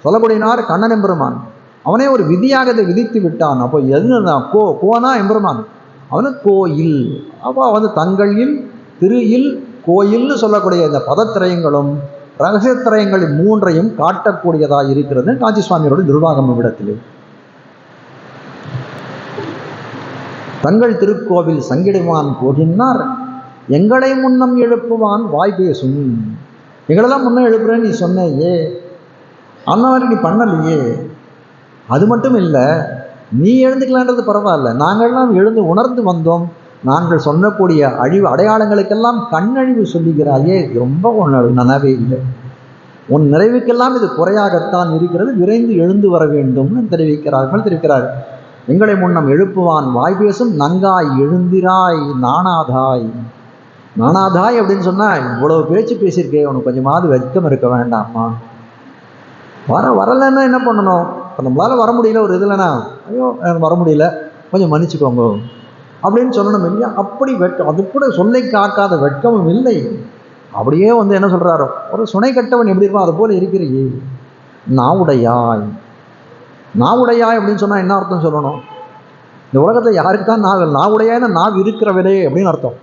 சொல்லக்கூடியனார் கண்ணன் எம்பெருமான். அவனே ஒரு விதியாக இதை விதித்து விட்டான். அப்போ எதுனா கோனா எம்பெருமான், அவனுக்கு கோயில். அப்போ தங்கள்-இல், திரு-இல், கோயில்னு சொல்லக்கூடிய இந்த பதத்திரயங்களும் ரகசியத்திரயங்களின் மூன்றையும் காட்டக்கூடியதாக இருக்கிறது காஞ்சி சுவாமியோட நிர்வாகம் விடத்திலே. தங்கள் திருக்கோவில் சங்கிடுவான் போகினார், எங்களை முன்னம் எழுப்புவான் வாய் பேசும். எங்களெல்லாம் முன்ன எழுப்புறேன்னு நீ சொன்னையே, ஆனால் நீ பண்ணலையே. அது மட்டும் இல்லை, நீ எழுந்துக்கலான்றது பரவாயில்ல, நாங்கள்லாம் எழுந்து உணர்ந்து வந்தோம். நாங்கள் சொல்லக்கூடிய அடையாளங்களுக்கெல்லாம் கண்ணழிவு சொல்லுகிறாயே, ரொம்ப நனவே இல்லை. உன் நிறைவுக்கெல்லாம் இது குறையாகத்தான் இருக்கிறது, விரைந்து எழுந்து வர வேண்டும்னு தெரிவிக்கிறார்கள். எங்களை முன்னம் எழுப்புவான் வாய் பேசும், நங்காய் எழுந்திராய் நானாதாய். நானாதாய் அப்படின்னு சொன்னா, இவ்வளவு பேச்சு பேசியிருக்கே, உனக்கு கொஞ்சமாவது வெட்கம் இருக்க வேண்டாமா? வரலைன்னா என்ன பண்ணணும்? இப்போ நம்மளால வர முடியல, ஒரு இதுலனா ஐயோ வர முடியல, கொஞ்சம் மன்னிச்சுக்கோங்க அப்படின்னு சொல்லணும் இல்லையா? அப்படி வெட்கம், அது கூட சொல்லை காக்காத வெட்கமும் இல்லை. அப்படியே என்ன சொல்றாரோ, ஒரு சுனை கட்டவன் எப்படி இருப்பான், அது போல இருக்கிறீ. நாவுடையாய். நாவுடையாய் அப்படின்னு சொன்னா என்ன அர்த்தம் சொல்லணும்? இந்த உலகத்தில் யாருக்கு தான் நாவுடையாய்னா நாவு இருக்கிறவரே அப்படின்னு அர்த்தம்.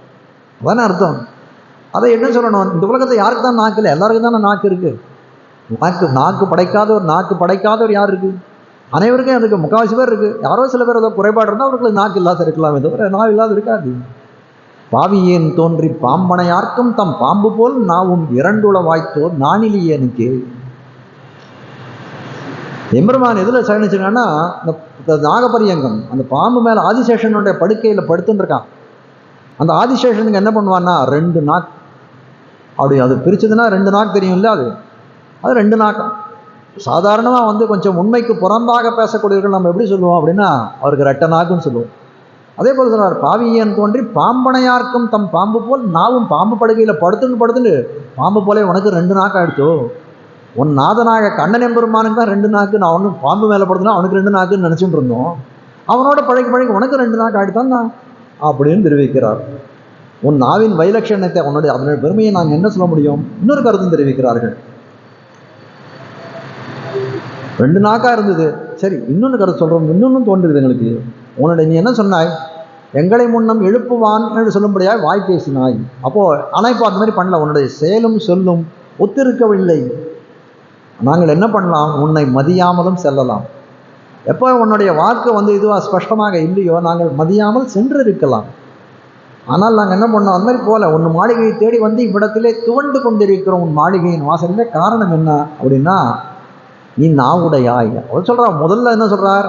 அதானே அர்த்தம். அதை என்ன சொல்லணும்? இந்த உலகத்தை யாருக்கு தான் நாக்கு இல்லை, எல்லாருக்கும் தானே நாக்கு இருக்கு. நாக்கு படைக்காதவர் யார் இருக்கு? அனைவருக்கும் அதுக்கு முக்கால்வாசி பேர் இருக்கு. யாரோ சில பேர் ஏதோ குறைபாடு இருந்தால் அவர்களுக்கு நாக்கு இல்லாத இருக்கலாமே தவிர நாவு இல்லாத இருக்காது. பாவியேன் தோன்றி பாம்பனையார்க்கும் தம் பாம்பு போல் நாவும் இரண்டுள வாய்த்தோர் நானிலியனுக்கு. எம்பெருமான் எதில் சயனிச்சிருக்கான்னா, இந்த நாகபரியங்கம் அந்த பாம்பு மேலே ஆதிசேஷனுடைய படுக்கையில் படுத்துன்னு இருக்கான். அந்த ஆதிசேஷனுக்கு என்ன பண்ணுவான்னா, 2 நாக்கு. அப்படி அது பிரிச்சதுன்னா 2 நாக்கு தெரியும் இல்லை? அது 2 நாக்கம். சாதாரணமாக கொஞ்சம் உண்மைக்கு புறம்பாக பேசக்கூடியவர்கள் நம்ம எப்படி சொல்லுவோம் அப்படின்னா, அவருக்கு 2 நாக்குன்னு சொல்லுவோம். அதே போல் சொல்றார், பாவியன் தோன்றி பாம்பனையார்க்கும் தம் பாம்பு போல் நாவும் பாம்பு படுகையில் படுத்துன்னு பாம்பு போலே உனக்கு 2 நாக்கு ஆயிடுச்சோ. உன் நாதனாக கண்ணன் எம்பெருமானுக்கு தான் 2 நாக்கு. நான் ஒன்று பாம்பு மேலே படுத்துனா அவனுக்கு 2 நாக்குன்னு நினச்சிட்டு இருந்தோம். அவனோட பழகி உனக்கு 2 நாக்கு ஆகிட்டான் தான் அப்படின்னு தெரிவிக்கிறார். உன் நாவின் வைலட்சணத்தை, அதனுடைய பெருமையை நாங்கள் என்ன சொல்ல முடியும்? இன்னொரு கருத்தும் தெரிவிக்கிறார்கள். 2 நாக்கா இருந்தது, சரி இன்னொன்று கருத்து சொல்கிறோம். இன்னொன்னும் தோன்றுது எங்களுக்கு. நீ என்ன சொன்னாய், எங்களை முன்னம் எழுப்புவான் என்று சொல்லும்படியாக வாய் பேசினாய். அப்போது ஆனால் இப்போ அந்த மாதிரி பண்ணல. உன்னுடைய செயலும் சொல்லும் ஒத்திருக்கவில்லை. நாங்கள் என்ன பண்ணலாம்? உன்னை மதியாமலும் செல்லலாம். எப்போ உன்னுடைய வாக்கு இதுவாக ஸ்பஷ்டமாக இல்லையோ, நாங்கள் மதியாமல் சென்று இருக்கலாம். ஆனால் நாங்கள் என்ன பண்ணோம்? அந்த மாதிரி போல உன் மாளிகையை தேடி இவ்விடத்திலே துவண்டு கொண்டிருக்கிறோம். உன் மாளிகையின் வாசலிலே காரணம் என்ன அப்படின்னா, நீ நாவுடையாய். அவர் சொல்கிறார், முதல்ல என்ன சொல்கிறார்,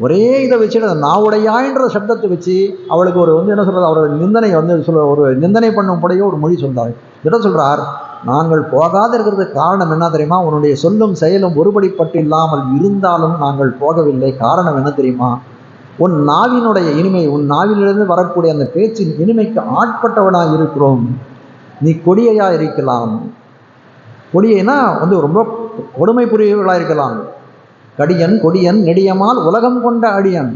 ஒரே இதை வச்சுட்டு நாவுடையாய்ன்ற சப்தத்தை வச்சு அவளுக்கு ஒரு என்ன சொல்கிறது, அவரோட நிந்தனை ஒரு நிந்தனை பண்ணும்படியோ ஒரு மொழி சொல்கிறார். இதை சொல்கிறார், நாங்கள் போகாத இருக்கிறதுக்கு காரணம் என்ன தெரியுமா? உன்னுடைய சொல்லும் செயலும் ஒருபடிப்பட்டு இல்லாமல் இருந்தாலும் நாங்கள் போகவில்லை. காரணம் என்ன தெரியுமா? உன் நாவினுடைய இனிமை, உன் நாவிலிருந்து வரக்கூடிய அந்த பேச்சின் இனிமைக்கு ஆட்பட்டவனாக இருக்கிறோம். நீ கொடியையாக இருக்கலாம். கொடியைனா ரொம்ப கொடுமை புரியவர்களாக இருக்கலாம். கடியன் கொடியன் நெடியமால் உலகம் கொண்ட அடியன்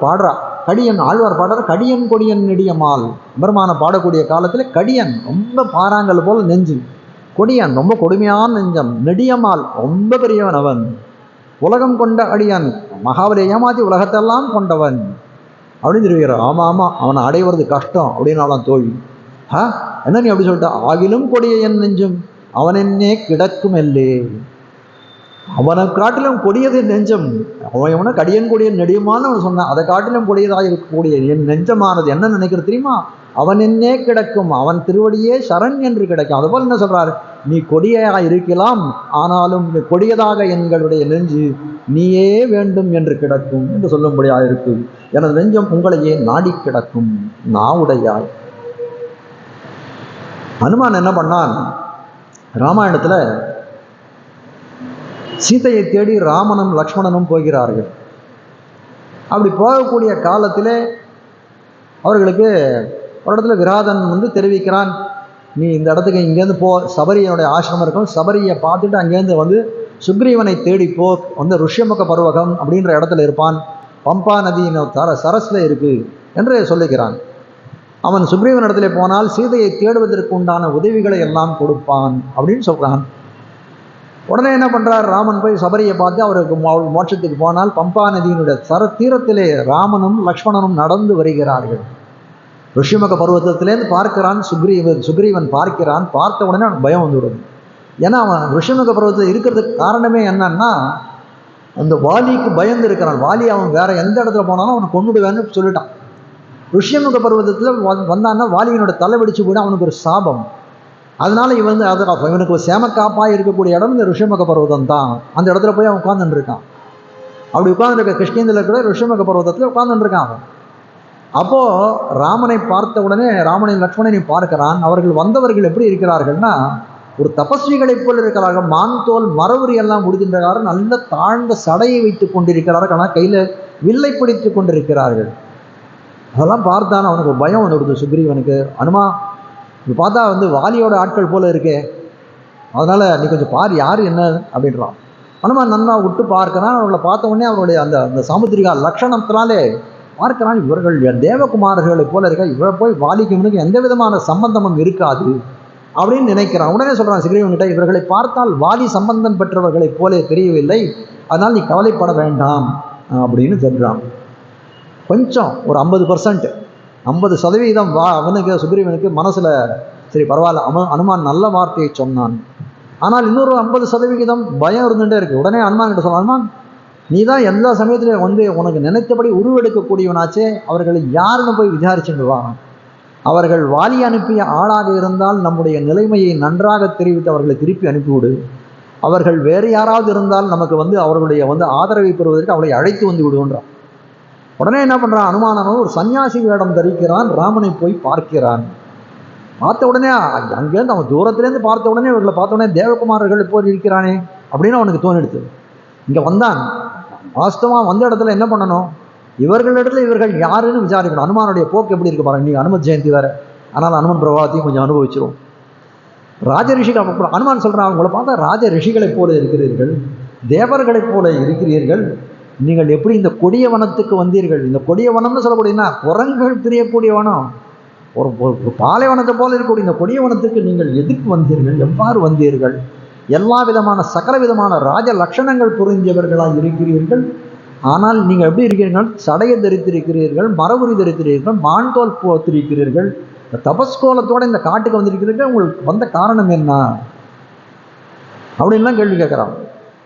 பாடுறா. கடியன் ஆழ்வார் பாடுற, கடியன் கொடியன் நெடியமால். பெருமான பாடக்கூடிய காலத்தில் கடியன் ரொம்ப பாறாங்கல் போல் நெஞ்சு, கொடியன் ரொம்ப கொடுமையான நெஞ்சம், நெடியமால் ரொம்ப பெரியவன் அவன், உலகம் கொண்ட அடியன் மகாபலி ஏமாத்தி உலகத்தெல்லாம் கொண்டவன் அப்படின்னு தெரிவிக்கிறார். ஆமாம், அவனை அடைவது கஷ்டம் அப்படின்னாலாம் தோழி. என்ன நீ அப்படி சொல்லிட்ட? ஆகிலும் கொடிய என் நெஞ்சும் அவன் என்னே கிடக்கும் எல்லே. அவனை காட்டிலும் கொடியது நெஞ்சம். அவன் கடியன் கொடியன் நெடியுமான்னு அவன் சொன்னான். அதை காட்டிலும் கொடியதாக இருக்கக்கூடிய என் நெஞ்சமானது என்ன நினைக்கிறது தெரியுமா? அவன் என்னே கிடக்கும், அவன் திருவடியே சரண் என்று கிடைக்கும். அதுபோல் என்ன சொல்றாரு, நீ கொடியாக இருக்கலாம், ஆனாலும் கொடியதாக எங்களுடைய நெஞ்சு நீயே வேண்டும் என்று கிடக்கும் என்று சொல்லும்படியாக இருக்கு. எனது நெஞ்சம் உங்களையே நாடி கிடக்கும் நாவுடையாய். ஹனுமான் என்ன பண்ணான்? ராமாயணத்தில் சீதையை தேடி ராமனும் லக்ஷ்மணனும் போகிறார்கள். அப்படி போகக்கூடிய காலத்திலே அவர்களுக்கு ஒரு இடத்துல விராதன் வந்து தெரிவிக்கிறான், நீ இந்த இடத்துக்கு இங்கேருந்து போ, சபரியனுடைய ஆசிரமம் இருக்கும், சபரியை பார்த்துட்டு அங்கேருந்து வந்து சுக்ரீவனை தேடி போ, வந்து ருஷ்யமுக பருவகம் அப்படின்ற இடத்துல இருப்பான், பம்பா நதியின் சரஸ்ல இருக்கு என்று சொல்லுகிறான். அவன் சுக்ரீவன் இடத்துல போனால் சீதையை தேடுவதற்கு உண்டான உதவிகளை எல்லாம் கொடுப்பான் அப்படின்னு சொல்றான். உடனே என்ன பண்றார், ராமன் போய் சபரியை பார்த்து அவருக்கு மோட்சத்துக்கு போனால் பம்பா நதியினுடைய தீரத்திலே ராமனும் லக்ஷ்மணனும் நடந்து வருகிறார்கள். ருஷ்யமுக பருவத்திலேருந்து பார்க்கிறான் சுக்ரீவன் பார்க்கிறான். பார்த்த உடனே அவனுக்கு பயம் வந்துவிடுது. ஏன்னா அவன் ருஷ்யமுக பருவத்தில் இருக்கிறதுக்கு காரணமே என்னன்னா, அந்த வாலிக்கு பயந்து இருக்கிறான். வாலி அவன் வேற எந்த இடத்துல போனாலும் அவனை கொண்டுடுவேன்னு சொல்லிட்டான். ருஷ்யமுக பருவத்தில் வந்தான்னா வாலியினோட தலை வெடிச்சு போயிடும், அவனுக்கு ஒரு சாபம். அதனால இவனுக்கு ஒரு சேமக்காப்பாக இருக்கக்கூடிய இடம் இந்த ருஷ்யமுக பருவதம் தான். அந்த இடத்துல போய் அவன் உட்கார்ந்துட்டு இருக்கான். அப்படி உட்கார்ந்துருக்க கிருஷ்ணேந்தில் இருக்கிற ருஷ்யமுக பருவதத்தில் உட்கார்ந்துட்டு இருக்கான் அவன். அப்போ ராமனை பார்த்த உடனே ராமனை லக்ஷ்மணனை பார்க்கிறான். அவர்கள் வந்தவர்கள் எப்படி இருக்கிறார்கள்னா, ஒரு தபஸ்விகளைப் போல் இருக்கிறார்கள். மான்தோல் மரவுரி எல்லாம் முடிகின்றார்கள். நல்ல தாழ்ந்த சடையை வைத்துக் கொண்டிருக்கிறார்கள். ஆனால் கையில வில்லை பிடித்து கொண்டிருக்கிறார்கள். அதெல்லாம் பார்த்தான் அவனுக்கு பயம் வந்துடுது சுக்ரீவனுக்கு. அனுமா, இது பார்த்தா வந்து வாலியோட ஆட்கள் போல இருக்கே, அதனால நீ கொஞ்சம் பார் யார் என்ன அப்படின்றான். அனுமான் நன்னா விட்டு பார்க்கிறான். அவர்களை பார்த்த உடனே அவருடைய அந்த சாமுத்திரிகா லட்சணத்தினாலே பார்க்கிறான், இவர்கள் தேவகுமாரர்களை போல இருக்க, இவரை போய் வாலிக்கு இவனுக்கு எந்த விதமான சம்பந்தமும் இருக்காது அப்படின்னு நினைக்கிறான். உடனே சொல்றான் சுக்ரீவன்கிட்ட, இவர்களை பார்த்தால் வாலி சம்பந்தம் பெற்றவர்களைப் போல தெரியவில்லை, அதனால் நீ கவலைப்பட வேண்டாம் அப்படின்னு சொல்றான். கொஞ்சம் ஒரு 50% அவனுக்கு சுக்ரீவனுக்கு மனசுல சரி பரவாயில்ல, அனுமான் நல்ல வார்த்தையை சொன்னான். ஆனால் இன்னொரு 50% பயம் இருந்துகிட்டே இருக்கு. உடனே அனுமான் கிட்ட சொல்ல, அனுமான் நீ தான் எல்லா சமயத்திலையும் வந்து உனக்கு நினைத்தபடி உருவெடுக்கக்கூடியவனாச்சே, அவர்களை யாருன்னு போய் விசாரிச்சுட்டு வா. அவர்கள் வாலி அனுப்பிய ஆளாக இருந்தால் நம்முடைய நிலைமையை நன்றாக தெரிவித்து அவர்களை திருப்பி அனுப்பிவிடு. அவர்கள் வேறு யாராவது இருந்தால் நமக்கு வந்து அவர்களுடைய வந்து ஆதரவை பெறுவதற்கு அவளை அழைத்து வந்து விடுகின்றான். உடனே என்ன பண்றான், அனுமானமும் ஒரு சன்னியாசி வேடம் தரிக்கிறான். ராமனை போய் பார்க்கிறான். பார்த்த உடனே அங்கேருந்து அவன் தூரத்திலேருந்து பார்த்த உடனே இவர்களை பார்த்த உடனே தேவகுமாரர்கள் போய் இருக்கிறானே அப்படின்னு அவனுக்கு தோணிடுது. இங்கே வந்தான். வாஸ்தவமாக வந்த இடத்துல என்ன பண்ணணும், இவர்களிடத்துல இவர்கள் யாருன்னு விசாரிக்கணும். அனுமானுடைய போக்கு எப்படி இருக்கு பாருங்க. நீங்கள் அனுமத் ஜெயந்தி வேற, ஆனால் அனுமன் பிரபாவத்தையும் கொஞ்சம் அனுபவிச்சிரும். ராஜ ரிஷிகள் அப்புறம் அனுமான் சொல்கிறான், அவங்கள பார்த்தா ராஜ ரிஷிகளைப் போல இருக்கிறீர்கள், தேவர்களைப் போல இருக்கிறீர்கள். நீங்கள் எப்படி இந்த கொடிய வனத்துக்கு வந்தீர்கள்? இந்த கொடிய வனம்னு சொல்லக்கூடியனா குரங்குகள் தெரியக்கூடிய வனம், ஒரு பாலைவனத்தை போல இருக்கக்கூடிய இந்த கொடிய வனத்துக்கு நீங்கள் எதுக்கு வந்தீர்கள்? எவ்வாறு வந்தீர்கள்? எல்லா விதமான சகல விதமான ராஜ லட்சணங்கள் புரிஞ்சவர்களாக இருக்கிறீர்கள். ஆனால் நீங்கள் எப்படி இருக்கிறீர்கள்? சடையை தரித்திருக்கிறீர்கள், மரபுரி தரித்திருக்கிறீர்கள், மான்தோல் போத்திருக்கிறீர்கள், தபஸ்கோலத்தோட இந்த காட்டுக்கு வந்திருக்கிறீர்கள். உங்களுக்கு வந்த காரணம் என்ன அப்படின்லாம் கேள்வி கேட்குறான்.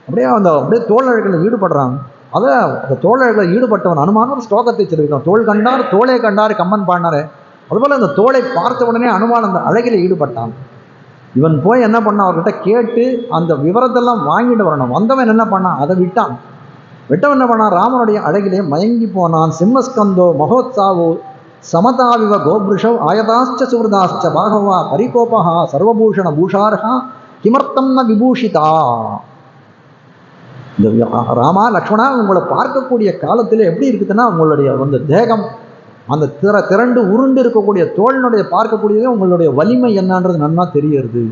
அப்படியே தோழர்களில் ஈடுபடுறான். அதை அந்த தோழர்களை ஈடுபட்டவன் அனுமான ஒரு ஸ்லோகத்தை சொல்லியிருக்கான். தோள் கண்டார் தோளே கண்டார் கம்மன் பாடினாரு. அதுபோல் அந்த தோளை பார்த்த உடனே அனுமான் அந்த அழகில் ஈடுபட்டான். இவன் போய் என்ன பண்ணான், அவர்கிட்ட கேட்டு அந்த விவரத்தெல்லாம் வாங்கிட்டு வரணும். வந்தவன் என்ன பண்ணான், அதை விட்டான். விட்டவன் என்ன பண்ணான், ராமனுடைய அழகிலே மயங்கி போனான். சிம்மஸ்கந்தோ மகோத்சாவோ சமதாவிவ கோபுருஷோ ஆயதாச்ச சுவதாச்ச பாகவா பரிகோபா சர்வபூஷண பூஷார்ஹா கிமர்த்தம் ந விபூஷிதா. இந்த ராமா லக்ஷ்மணா உங்களை பார்க்கக்கூடிய காலத்தில் எப்படி இருக்குதுன்னா, உங்களுடைய அந்த தேகம் அந்த திரண்டு உருண்டு இருக்கக்கூடிய தோளினுடைய பார்க்கக்கூடியதே உங்களுடைய வலிமை என்னன்றது நன்னா தெரியுது.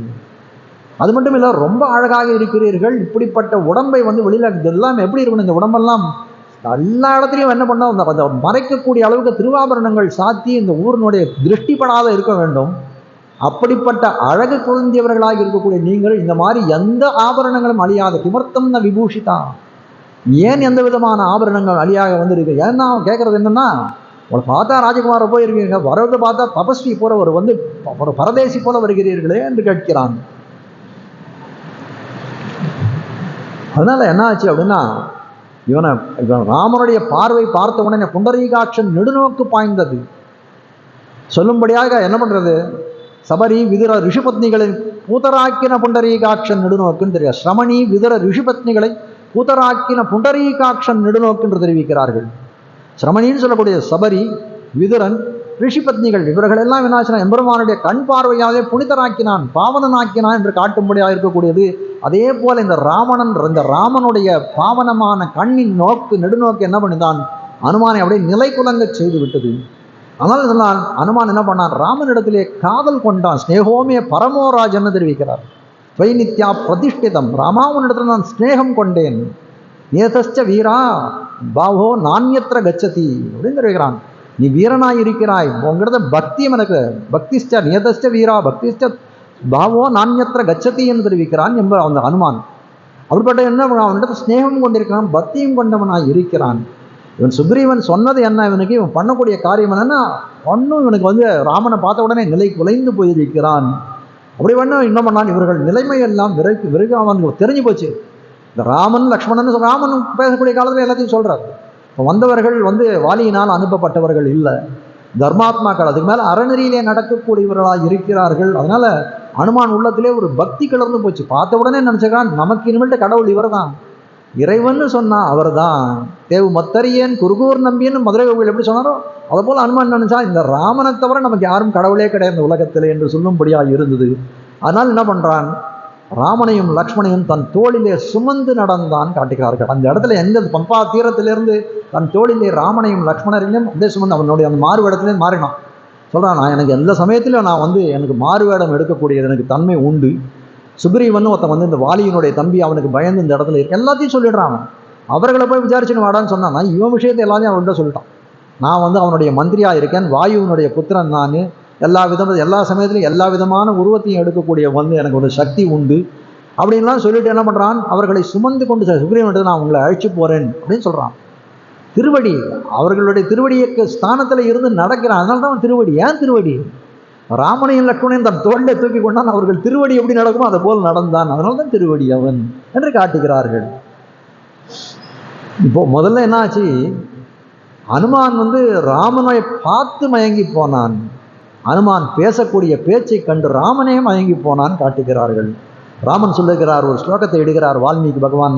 அது மட்டும் இல்லை, ரொம்ப அழகாக இருக்கிறீர்கள். இப்படிப்பட்ட உடம்பை வந்து வெளியில் இதெல்லாம் எப்படி இருக்கணும், இந்த உடம்பெல்லாம் எல்லா இடத்துலையும் என்ன பண்ணோம், அந்த மறைக்கக்கூடிய அளவுக்கு திருவாபரணங்கள் சாத்தி இந்த ஊரினுடைய திருஷ்டிப்படாத இருக்க வேண்டும். அப்படிப்பட்ட அழகு குழந்தையவர்களாக இருக்கக்கூடிய நீங்கள் இந்த மாதிரி எந்த ஆபரணங்களும் அழியாத கிமர்த்தம் ந விபூஷிதா, ஏன் எந்த விதமான ஆபரணங்கள் அழியாக வந்துருக்கு? ஏன்னா கேட்கறது என்னன்னா, உங்களை பார்த்தா ராஜகுமாரை போயிருக்கீங்க, வரது பார்த்தா தபஸ்வி போல ஒரு பரதேசி போல வருகிறீர்களே என்று கேட்கிறான். அதனால என்ன ஆச்சு அப்படின்னா, இவன் ராமனுடைய பார்வை பார்த்த உடனே புண்டரீகாட்சன் நெடுநோக்கு பாய்ந்தது. சொல்லும்படியாக என்ன பண்றது, சபரி விதுர ரிஷிபத்னிகளை பூதராக்கின புண்டரீகாட்சன் நெடுநோக்குன்னு தெரியாது. ஸ்ரமணி விதுர ரிஷிபத்னிகளை பூதராக்கின புண்டரீகாட்சன் நெடுநோக்கு என்று தெரிவிக்கிறார்கள். சிரமணின்னு சொல்லக்கூடிய சபரி, விதுரன், ரிஷி பத்னிகள் இவர்கள் எல்லாம் என்னாச்சுன்னா எம்பெருமானுடைய கண் பார்வையாலே புனிதராக்கினான், பாவனனாக்கினான் என்று காட்டும்படியாக இருக்கக்கூடியது. அதே போல இந்த ராமனுடைய பாவனமான கண்ணின் நெடுநோக்கு என்ன பண்ணிதான் அனுமானை அப்படியே நிலை குலங்க செய்து விட்டது. ஆனால் இதனால் அனுமான் என்ன பண்ணான், ராமனிடத்திலே காதல் கொண்டான். ஸ்னேகோமே பரமோராஜன்னு தெரிவிக்கிறார். துவைநித்யா பிரதிஷ்டிதம், ராமாவனிடத்தில் நான் ஸ்னேகம் கொண்டேன். நியதஸ்ச வீரா பாவோ நான்யத்திர கச்சதி அப்படின்னு தெரிவிக்கிறான். நீ வீரனாய் இருக்கிறாய், உங்களிடத்த பக்தியும் எனக்கு பக்திஷ்ட நியதஸ்ச வீரா பக்திஷ்ட பாவோ நான்யத்திர கச்சதி என்று தெரிவிக்கிறான் அந்த அனுமான். அப்படிப்பட்ட என்ன அவனிடத்த ஸ்னேகம் கொண்டிருக்கிறான், பக்தியும் கொண்டவனாய் இருக்கிறான். இவன் சுக்ரீவன் சொன்னது என்ன, இவனுக்கு இவன் பண்ணக்கூடிய காரியம் என்னன்னா, ஒன்றும் இவனுக்கு ராமனை பார்த்த உடனே நிலை குலைந்து போயிருக்கிறான். அப்படி வேணும் என்ன பண்ணான், இவர்கள் நிலைமையெல்லாம் விரைவு அவனுக்கு தெரிஞ்சு போச்சு. இந்த ராமன் லக்ஷ்மணன் ராமன் பேசக்கூடிய காலத்தில் எல்லாத்தையும் சொல்றார். இப்போ வந்தவர்கள் வாலியினால் அனுப்பப்பட்டவர்கள் இல்லை, தர்மாத்மாக்கள், அதுக்கு மேலே அறநெறியிலே நடக்கக்கூடியவர்களாக இருக்கிறார்கள். அதனால அனுமான் உள்ளத்திலே ஒரு பக்தி கிளர்ந்து போச்சு. பார்த்த உடனே நினைச்சுக்கான், நமக்கு இனிமேல்ட்டு கடவுள் இவர் தான், இறைவன் சொன்னா அவர் தான். தேவு மத்தரியன் குருகூர் நம்பியன்னு மதுரை கோவில் எப்படி சொன்னாரோ அதை போல அனுமான் நினைச்சா இந்த ராமனை தவிர நமக்கு யாரும் கடவுளே கிடையாது இந்த உலகத்தில் என்று சொல்லும்படியாக இருந்தது. அதனால் என்ன பண்றான், ராமனையும் லக்ஷ்மணையும் தன் தோளிலே சுமந்து நடந்தான் காட்டுகிறார்கள். அந்த இடத்துல எந்த பம்பா தீரத்திலிருந்து தன் தோளிலே ராமனையும் லக்ஷ்மணரையும் அப்படியே சுமந்து அவனுடைய அந்த மாறுவேடத்திலே மாறினான். சொல்றான், நான் எனக்கு எந்த சமயத்திலும் நான் எனக்கு மாறுவேடம் எடுக்கக்கூடியது எனக்கு தன்மை உண்டு. சுக்ரீவன் ஒருத்தன் இந்த வாலியினுடைய தம்பி, அவனுக்கு பயந்து இந்த இடத்துல இருக்கு, எல்லாத்தையும் சொல்லிடுறான். அவர்களை போய் விசாரிச்சுன்னு வாடான்னு சொன்னான். இவன் விஷயத்தை எல்லாத்தையும் அவன்கிட்ட சொல்லிட்டான். நான் அவனுடைய மந்திரியாக இருக்கேன், வாயுவினுடைய புத்திரன் நான், எல்லா சமயத்திலும் எல்லா விதமான உருவத்தையும் எடுக்கக்கூடிய எனக்கு ஒரு சக்தி உண்டு அப்படின்லாம் சொல்லிட்டு என்ன பண்ணுறான், அவர்களை சுமந்து கொண்டு சுக்ரீவன் நான் உங்களை அழைச்சி போகிறேன் அப்படின்னு சொல்கிறான். திருவடி, அவர்களுடைய திருவடிக்கு ஸ்தானத்தில் இருந்து நடக்கிறான். அதனால தான் அவன் திருவடி. ஏன் திருவடி, ராமனையும் லக்ஷ்மணையும் தன் தோளிலே தூக்கி கொண்டான். அவர்கள் திருவடி எப்படி நடக்குமோ அதை போல் நடந்தான், அதனால தான் திருவடி அவன் என்று காட்டுகிறார்கள். இப்போ முதல்ல என்ன ஆச்சு, அனுமான் ராமனை பார்த்து மயங்கி போனான். அனுமான் பேசக்கூடிய பேச்சை கண்டு ராமனே மயங்கி போனான் காட்டுகிறார்கள். ராமன் சொல்லுகிறார், ஒரு ஸ்லோகத்தை எடுக்கிறார் வால்மீகி பகவான்.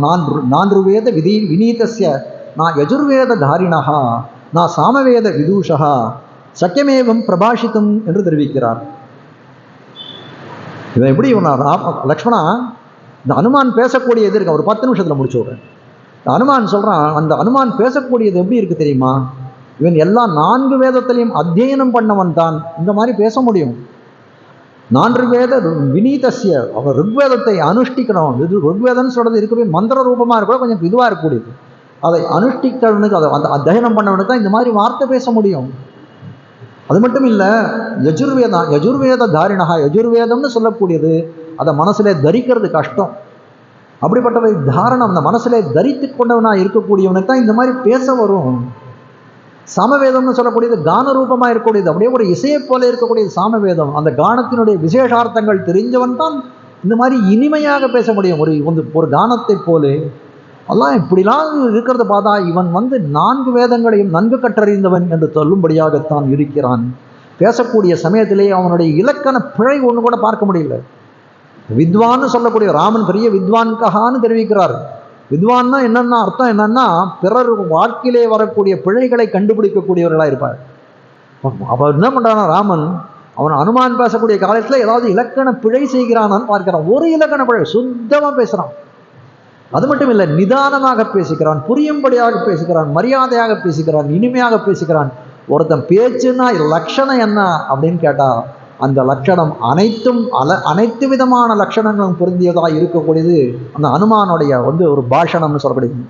நான் வேத வினீதஸ்ய நான் யஜுர்வேத தாரிணகா நான் சாமவேத விதூஷா சக்கியமேவம் பிரபாஷித்தும் என்று தெரிவிக்கிறார். இவன் எப்படி லக்ஷ்மணா இந்த அனுமான் பேசக்கூடியது இருக்கு, ஒரு 10 நிமிஷத்தில் முடிச்சு விடுறேன். அனுமான் சொல்றான், அந்த அனுமான் பேசக்கூடியது எப்படி இருக்கு தெரியுமா, இவன் எல்லா 4 வேதத்திலையும் அத்தியனம் பண்ணவன் தான் இந்த மாதிரி பேச முடியும். 4 வேத வினீதஸ்ய, அவன் ருக்வேதத்தை அனுஷ்டிக்கணும். இது ருக்வேதம்னு சொல்றது இருக்கவே மந்திர ரூபமா இருக்க கொஞ்சம் இதுவா இருக்கக்கூடியது. அதை அனுஷ்டிக்கிறவனுக்கு, அதை அந்த அத்தியனம் பண்ணவனுக்கு தான் இந்த மாதிரி வார்த்தை பேச முடியும். அது மட்டும் இல்லை, யஜுர்வேத தாரிணகா, யஜுர்வேதம்னு சொல்லக்கூடியது அதை மனசிலே தரிக்கிறது கஷ்டம். அப்படிப்பட்டவை தாரணம் அந்த மனசிலே தரித்து கொண்டவனாக இருக்கக்கூடியவனுக்கு தான் இந்த மாதிரி பேச வரும். சாமவேதம்னு சொல்லக்கூடியது கான ரூபமாக இருக்கக்கூடியது, அப்படியே ஒரு இசையை போல இருக்கக்கூடியது சாமவேதம். அந்த கானத்தினுடைய விசேஷார்த்தங்கள் தெரிஞ்சவன் தான் இந்த மாதிரி இனிமையாக பேச முடியும். ஒரு கானத்தை போல எல்லாம் இப்படிலாம் இருக்கிறத பார்த்தா இவன் 4 வேதங்களையும் நன்கு கற்றறிந்தவன் என்று சொல்லும்படியாகத்தான் இருக்கிறான். பேசக்கூடிய சமயத்திலே அவனுடைய இலக்கண பிழை ஒன்று கூட பார்க்க முடியல. வித்வான்னு சொல்லக்கூடிய ராமன் பெரிய வித்வான்கான்னு தெரிவிக்கிறார். வித்வான்னா என்னன்னா அர்த்தம் என்னன்னா, பிறர் வாழ்க்கையிலே வரக்கூடிய பிழைகளை கண்டுபிடிக்கக்கூடியவர்களாக இருப்பார். அப்போ என்ன பண்ணுறான்னா ராமன், அவன் அனுமான் பேசக்கூடிய காலத்தில் ஏதாவது இலக்கண பிழை செய்கிறானான்னு பார்க்கிறான். ஒரு இலக்கண பிழை சுத்தமாக பேசுகிறான். அது மட்டும் இல்லை, நிதானமாக பேசுகிறான், புரியும்படியாக பேசுகிறான், மரியாதையாக பேசுகிறான், இனிமையாக பேசுகிறான். ஒருத்தன் பேச்சுன்னா லட்சணம் என்ன அப்படின்னு கேட்டால் அந்த லட்சணம் அனைத்து விதமான லட்சணங்களும் பொருந்தியதாக இருக்கக்கூடியது அந்த அனுமானுடைய ஒரு பாஷணம்னு சொல்லக்கூடியது.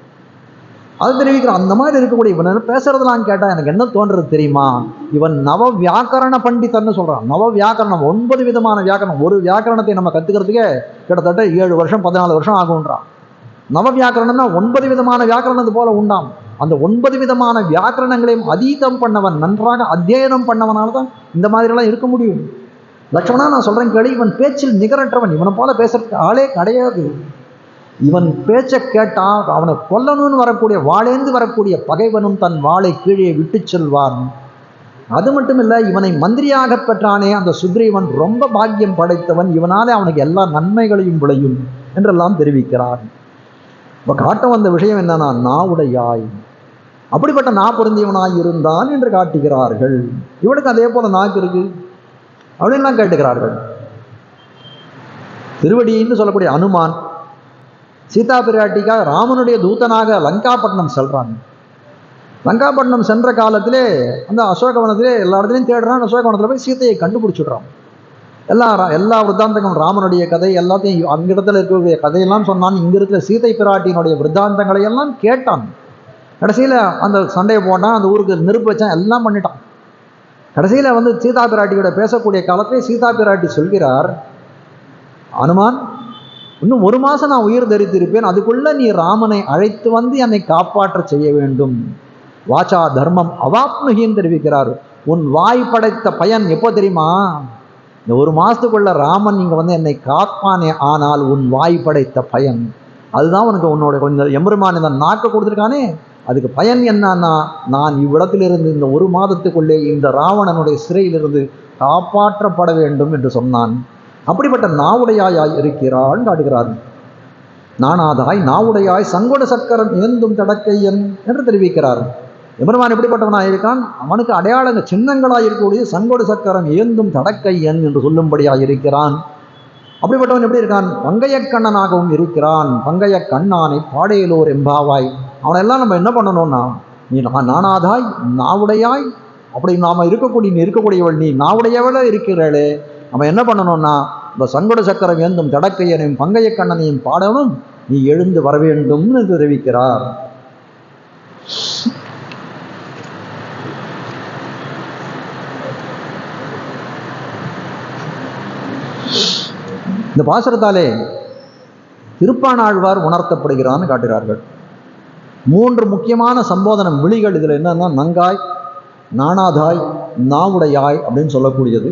அது தெரிவிக்கிறான். அந்த மாதிரி இருக்கக்கூடிய இவன் பேசுறதுலாம் கேட்டால் எனக்கு என்ன தோன்றது தெரியுமா, இவன் நவ வியாக்கரண பண்டிதன்னு சொல்கிறான். நவ வியாக்கரணம் 9 விதமான வியாக்கரணம். ஒரு வியாக்கரணத்தை நம்ம கற்றுக்கிறதுக்கே கிட்டத்தட்ட 7 வருஷம் 14 வருஷம் ஆகுன்றான். நவ வியாக்கரணம்னா 9 விதமான வியாக்கரணத்து போல உண்டாம். அந்த 9 விதமான வியாக்கரணங்களையும் அதீதம் பண்ணவன், நன்றாக அத்தியனம் பண்ணவனால தான் இந்த மாதிரிலாம் இருக்க முடியும். லட்சுமணா நான் சொல்கிறேன் கேள்வி, இவன் பேச்சில் நிகரற்றவன், இவனை போல பேசுறதுக்கு ஆளே கிடையாது. இவன் பேச்சை கேட்டால் அவனை கொல்லணும்னு வரக்கூடிய வாளேந்து வரக்கூடிய பகைவனும் தன் வாளை கீழே விட்டு செல்வான். அது மட்டும் இல்லை, இவனை மந்திரியாக பெற்றானே அந்த சுக்ரீவன் ரொம்ப பாக்கியம் படைத்தவன், இவனாலே அவனுக்கு எல்லா நன்மைகளையும் விளையும் என்றெல்லாம் தெரிவிக்கிறான். இப்போ காட்ட வந்த விஷயம் என்னன்னா, நாவுடையாய் அப்படிப்பட்ட நா பொருந்தியவனாய் இருந்தான் என்று காட்டுகிறார்கள். இவனுக்கு அதே போல நாக்கு இருக்கு அப்படின்லாம் கேட்டுக்கிறார்கள். திருவடின்னு சொல்லக்கூடிய அனுமான் சீதா பிராட்டிக்காக ராமனுடைய தூதனாக லங்காப்பட்டினம் செல்றாங்க. லங்காப்பட்டினம் சென்ற காலத்திலே அந்த அசோகவனத்திலே எல்லா இடத்துலையும் தேடுறான். அசோகவனத்தில் போய் சீதையை கண்டுபிடிச்சிடுறான். எல்லா விருத்தாந்தங்களும் ராமனுடைய கதை எல்லாத்தையும் அங்கிடத்தில் இருக்கக்கூடிய கதையெல்லாம் சொன்னான். இங்க இருக்கிற சீதை பிராட்டியினுடைய விருத்தாந்தங்களை எல்லாம் கேட்டான். கடைசியில் அந்த சண்டையை போட்டான், அந்த ஊருக்கு நெருப்பு வச்சான், எல்லாம் பண்ணிட்டான். கடைசியில் வந்து சீதா பிராட்டியோட பேசக்கூடிய காலத்திலே சீதா பிராட்டி சொல்கிறார், அனுமான் இன்னும் 1 மாதம் நான் உயிர் தரித்திருப்பேன், அதுக்குள்ள நீ ராமனை அழைத்து வந்து என்னை காப்பாற்ற செய்ய வேண்டும். வாச்சா தர்மம் அவாப்னுகின்னு தெரிவிக்கிறார். உன் வாய் படைத்த பயன் எப்போ தெரியுமா? இந்த 1 மாதத்துக்குள்ள ராமன் இங்கே வந்து என்னை காப்பானே, ஆனால் உன் வாய் படைத்த பயன் அதுதான் உனக்கு உன்னோட கொஞ்சம் எம்பெருமான் இந்த நாக்கை கொடுத்துருக்கானே, அதுக்கு பயன் என்னன்னா, நான் இவ்விடத்திலிருந்து இந்த 1 மாதத்துக்குள்ளே இந்த ராவணனுடைய சிறையிலிருந்து காப்பாற்றப்பட வேண்டும் என்று சொன்னான். அப்படிப்பட்ட நாவுடையாய் இருக்கிறாள் காட்டுகிறார். நானாதாய் நாவுடையாய் சங்கொடு சக்கரம் ஏந்தும் தடக்கையன் என்று தெரிவிக்கிறார். எம்பெருமான் எப்படிப்பட்டவனாக இருக்கான்? அவனுக்கு அடையாளங்கள் சின்னங்களாக இருக்கக்கூடிய சங்கொடு சக்கரம் ஏந்தும் தடக்கையன் என்று சொல்லும்படியாக இருக்கிறான். அப்படிப்பட்டவன் எப்படி இருக்கான்? பங்கைய கண்ணனாகவும் இருக்கிறான். பங்கைய கண்ணானை பாடையிலோர் எம்பாவாய். அவனெல்லாம் நம்ம என்ன பண்ணணும்னா, நீ நானாதாய் நாவுடையாய் அப்படி நாம் இருக்கக்கூடியவள் நீ நாவுடையவள இருக்கிறாளே, நம்ம என்ன பண்ணணும்னா இந்த சங்கொடு சக்கரம் ஏந்தும் தடக்கையனையும் பங்கைய கண்ணனையும் பாடணும், நீ எழுந்து வர வேண்டும் என்று தெரிவிக்கிறார். இந்த பாசுரத்தாலே திருப்பாணாழ்வார் உணர்த்தப்படுகிறான்னு காட்டுகிறார்கள். 3 முக்கியமான சம்போதனம் விழிகள் இதில் என்னன்னா, நங்காய், நாணாதாய், நாவுடையாய் அப்படின்னு சொல்லக்கூடியது.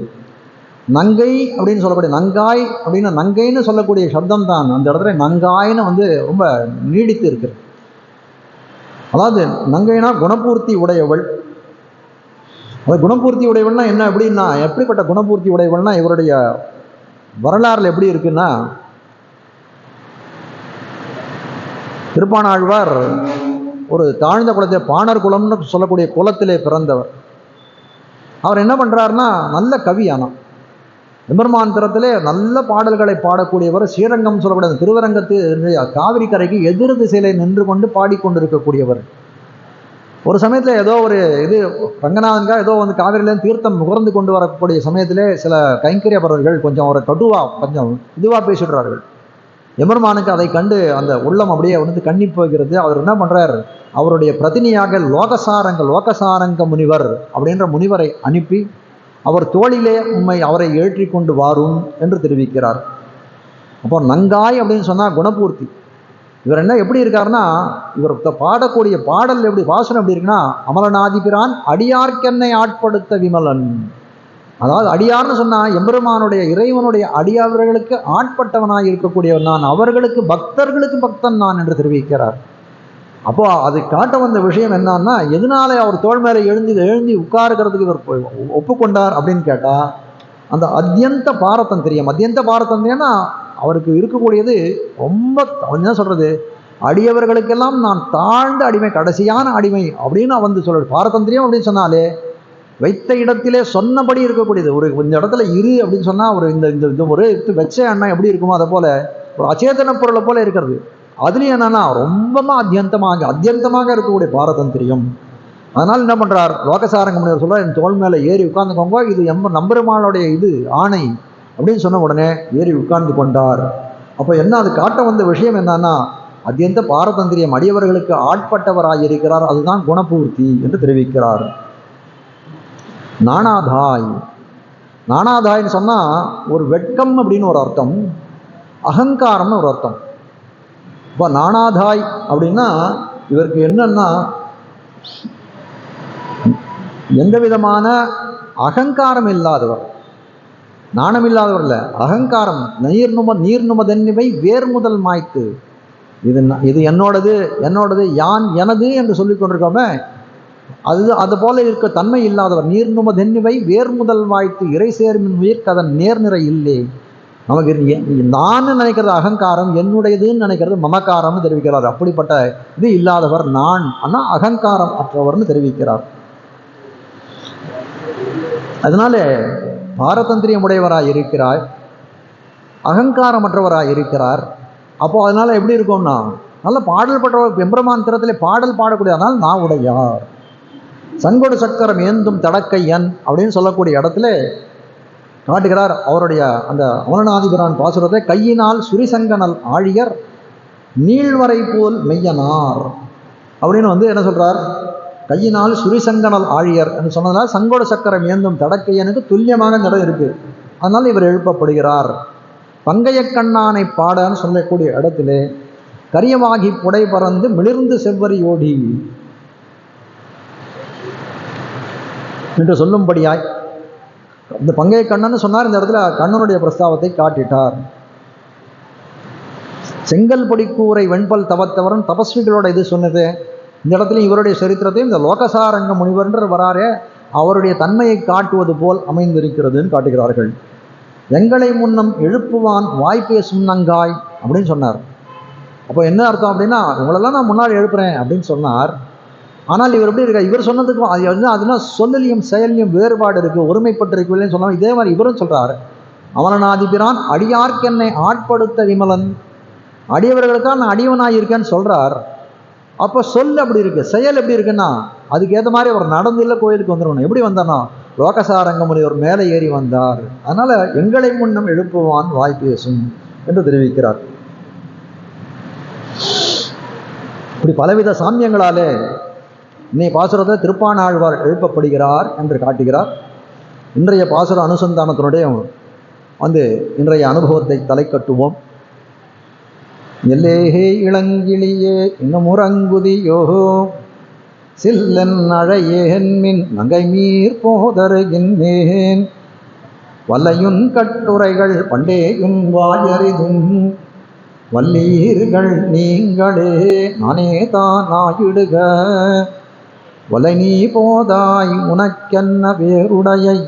நங்கை அப்படின்னு சொல்லக்கூடிய நங்காய் அப்படின்னு நங்கைன்னு சொல்லக்கூடிய சப்தம் தான் அந்த இடத்துல நங்காய்னு வந்து ரொம்ப நீடித்து இருக்கிறது. அதாவது நங்கைனா குணபூர்த்தி உடையவள். அது குணபூர்த்தி உடையவள்னா என்ன அப்படின்னா, எப்படிப்பட்ட குணபூர்த்தி உடையவள்னா, இவருடைய வரலாறுல எப்படி இருக்குன்னா, திருப்பாணாழ்வார் ஒரு தாழ்ந்த குலத்தை பாணர் குலம்னு சொல்லக்கூடிய குலத்திலே பிறந்தவர். அவர் என்ன பண்றாருன்னா, நல்ல கவி. ஆனால் எம்பெருமான் திறத்திலே நல்ல பாடல்களை பாடக்கூடியவர். ஸ்ரீரங்கம் சொல்லக்கூடிய திருவரங்கத்து காவிரி கரைக்கு எதிர் திசையிலே நின்று கொண்டு பாடிக்கொண்டிருக்கக்கூடியவர். ஒரு சமயத்தில் ஏதோ ஒரு இது ரங்கநாதனுக்காக ஏதோ வந்து காவிரியிலேருந்து தீர்த்தம் முகர்ந்து கொண்டு வரக்கூடிய சமயத்திலே சில கைங்கரியப்பவர்கள் கொஞ்சம் ஒரு கொஞ்சம் இதுவாக பேசிடுறார்கள். எம்பெருமானுக்கு அதை கண்டு அந்த உள்ளம் அப்படியே வந்து கண்ணி போகிறது. அவர் என்ன பண்ணுறார், அவருடைய பிரதிநியாக லோகசாரங்க முனிவர் அப்படின்ற முனிவரை அனுப்பி அவர் தோளிலே அவரை ஏற்றி கொண்டு வாரும் என்று தெரிவிக்கிறார். அப்போ நங்காய் அப்படின்னு சொன்னால் குணபூர்த்தி. இவர் என்ன எப்படி இருக்காருன்னா, இவர் பாடக்கூடிய பாடல் எப்படி வாசனம் எப்படி இருக்குன்னா, அமலநாதிபிரான் அடியார்க்கென்னை ஆட்படுத்த விமலன். அதாவது அடியார்னு சொன்னால் எம்பெருமானுடைய இறைவனுடைய அடியார்களுக்கு ஆட்பட்டவனாக இருக்கக்கூடியவன் நான், அவர்களுக்கு பக்தர்களுக்கு பக்தன் நான் என்று தெரிவிக்கிறார். அப்போ அது காட்ட வந்த விஷயம் என்னன்னா, எதனால அவர் தோள் மேலே எழுந்தி உட்காருக்கிறதுக்கு இவர் ஒப்புக்கொண்டார் அப்படின்னு கேட்டால், அந்த அத்தியந்த பாரதந்திரியம். அத்தியந்த பாரதந்திரியம்னா அவருக்கு இருக்கக்கூடியது ரொம்ப என்ன சொல்றது, அடியவர்களுக்கெல்லாம் நான் தாழ்ந்த அடிமை, கடைசியான அடிமை அப்படின்னு வந்து சொல்ற பாரதந்திரியம் அப்படின்னு சொன்னாலே வைத்த இடத்திலே சொன்னபடி இருக்கக்கூடியது. ஒரு இந்த இடத்துல இரு அப்படின்னு சொன்னால் ஒரு இந்த ஒரு வச்ச எண்ணம் எப்படி இருக்குமோ அதை போல ஒரு அச்சேதன பொருளை போல இருக்கிறது. அதுலேயும் என்னன்னா ரொம்பமா அத்தியந்தமாக இருக்கக்கூடிய பாரதந்திரியம். அதனால் என்ன பண்ணுறார், லோகசாரங்க முனிவர் சொல்கிறார், என் தோல் மேலே ஏறி உட்கார்ந்துக்கோங்க, இது நம்பெருமானுடைய இது ஆணை அப்படின்னு சொன்ன உடனே ஏறி உட்கார்ந்து கொண்டார். அப்போ என்ன அது காட்ட வந்த விஷயம் என்னன்னா, அத்தியந்த பாரதந்திரியம், அடியவர்களுக்கு ஆட்பட்டவராயிருக்கிறார், அதுதான் குணபூர்த்தி என்று தெரிவிக்கிறார். நாணாதாய்ன்னு சொன்னால் ஒரு வெட்கம் அப்படின்னு ஒரு அர்த்தம், அகங்காரம்னு ஒரு அர்த்தம். இப்போ நாணாதாய் அப்படின்னா இவருக்கு என்னன்னா, எந்த விதமான அகங்காரம் இல்லாதவர், நாணம் இல்லாதவர் இல்லை, அகங்காரம். நீர்நுமதன்னிவை வேர் முதல் மாய்த்து, இது என்னோடது யான் எனது என்று சொல்லிக் கொண்டிருக்கோமே, அது போல இருக்க தன்மை இல்லாதவர். நீர்நுமதென்னிவை வேர் முதல் வாய்த்து இறை சேர்மின் உயிர்க்கு அதன் நேர்நிறை இல்லை. நமக்கு நான் நினைக்கிறது அகங்காரம், என்னுடையதுன்னு நினைக்கிறது மமக்காரம்னு தெரிவிக்கிறார். அப்படிப்பட்ட இது இல்லாதவர் நான், ஆனால் அகங்காரம் அற்றவர்னு தெரிவிக்கிறார். அதனால பாரதந்திரியம் உடையவராய் இருக்கிறார், அகங்காரமற்றவராய் இருக்கிறார். அப்போ அதனால எப்படி இருக்கும்னா, நல்ல பாடல் பற்றவர் எம்பெருமான் திறத்திலே பாடல் பாடக்கூடிய, அதனால் நான் உடையார். சங்கொடு சக்கரம் ஏந்தும் தடக்கையன் அப்படின்னு சொல்லக்கூடிய இடத்துல காட்டுகிறார். அவருடைய அந்த அமலநாதிபிரான் பாசுரத்தை கையினால் சுரிசங்கனல் ஆழியர் நீள்வரை போல் மெய்யனார் அப்படின்னு என்ன சொல்றார், கையினால் சுரிசங்கனல் ஆழியர் என்று சொன்னதுனால சங்கோட சக்கரம் ஏந்தும் தடக்கையனுக்கு துல்லியமாக இந்த இடம் இருக்கு. அதனால் இவர் எழுப்பப்படுகிறார். பங்கைய கண்ணானை பாடன்னு சொல்லக்கூடிய இடத்திலே கரியமாகி புடை பறந்து மிளிர்ந்து செவ்வரியோடி என்று சொல்லும்படியாய் இந்த பங்கைய கண்ணன் சொன்னார். இந்த இடத்துல கண்ணனுடைய பிரஸ்தாவத்தை காட்டிட்டார். செங்கல் பொடி கூரை வெண்பல் தவத்தவரன் தபஸ்விகளோட இது சொன்னது. இந்த இடத்துல இவருடைய சரித்திரத்தையும் இந்த லோகசாரங்க முனிவர்ன்ற வராரே அவருடைய தன்மையை காட்டுவது போல் அமைந்திருக்கிறதுன்னு காட்டுகிறார்கள். எங்களை முன்னம் எழுப்புவான் வாய்ப்பேசும் நங்காய் அப்படின்னு சொன்னார். அப்போ என்ன அர்த்தம் அப்படின்னா, உங்களெல்லாம் நான் முன்னாடி எழுப்புறேன் அப்படின்னு சொன்னார். ஆனால் இவர் எப்படி இருக்கா, இவர் சொன்னதுக்கும் அது அதெல்லாம் சொல்லலையும் செயலையும் வேறுபாடு இருக்குது, ஒருமைப்பட்டிருக்கவில்லைன்னு சொன்னாலும் இதே மாதிரி இவரும் சொல்கிறார். அமலநாதிபிரான் அடியார்க்கென்னை ஆட்படுத்த விமலன், அடியவர்களுக்காக நான் அடியவனாக இருக்கேன்னு சொல்கிறார். அப்போ சொல் அப்படி இருக்குது, செயல் எப்படி இருக்குன்னா அதுக்கேற்ற மாதிரி அவர் நடந்தில்லை கோயிலுக்கு வந்துடணும். எப்படி வந்தார்னா லோகசாரங்க முனிவர் மேலே ஏறி வந்தார். அதனால் எங்களை முன்னம் எழுப்புவான் வாய் பேசும் என்று தெரிவிக்கிறார். இப்படி பலவித சாமியங்களாலே இன்னைய பாசுரத்தை திருப்பானாழ்வார் எழுப்பப்படுகிறார் என்று காட்டுகிறார். இன்றைய பாசுர அனுசந்தானத்தினுடைய இன்றைய அனுபவத்தை தலை கட்டுவோம். எல்லேஹே இளங்கிளியே இன்னும் உறங்குதியோ சில்லன் அழையேன் மின் நங்கை மீர் போதருகின்றேன் வல்லையுன் கட்டுரைகள் பண்டேயுன் வாயறிதும் வல்லீர்கள் நீங்களே நானே தானாயிடுக வலை நீ போதாய் உனக்கென்ன வேறுடையை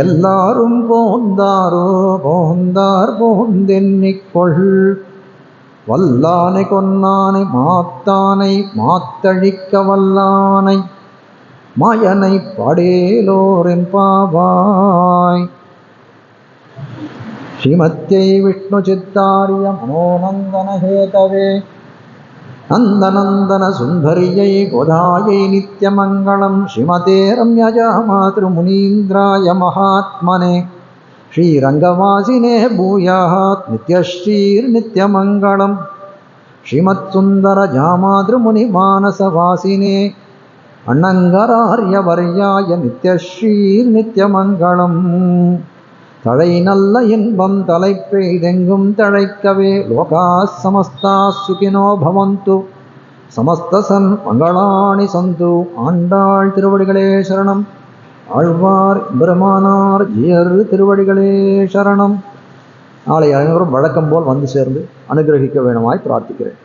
எல்லாரும் போந்தாரோ போந்தார் போந்தென்னிக்கொள் வல்லானை கொன்னானை மாத்தானை மாத்தழிக்க வல்லானை மாயனை படேலோரின் பாவாய். ஸ்ரீமத்யை விஷ்ணு சித்தாரிய மனோநந்தன ஹேதவே நந்தநந்தன சுந்தரியை கோதாயை நித்யமங்கலம். ஸ்ரீமதே ரம்யஜா மாத்ருமுனீந்திராய மகாத்மனே ஸ்ரீரங்கவாசினே பூயாத் நித்யஸ்ரீர் நித்யமங்கலம். ஸ்ரீமத் சுந்தர ஜாமாத்ருமுனி மானசவாசினே அண்ணங்கரார்யவர்யாய நித்யஸ்ரீர் நித்யமங்கலம். தழை நல்ல இன்பம் தலைப்பெய்தெங்கும் தழைக்கவே லோகா சமஸ்தா சுகினோ பவந்து சமஸ்தசன் மங்களாணி சந்து. ஆண்டாள் திருவடிகளே சரணம். ஆழ்வார் பெருமானார் ஜியர் திருவடிகளே சரணம். நாளை அனைவரும் வழக்கம் போல் வந்து சேர்ந்து அனுகிரகிக்க வேணுமாய் பிரார்த்திக்கிறேன்.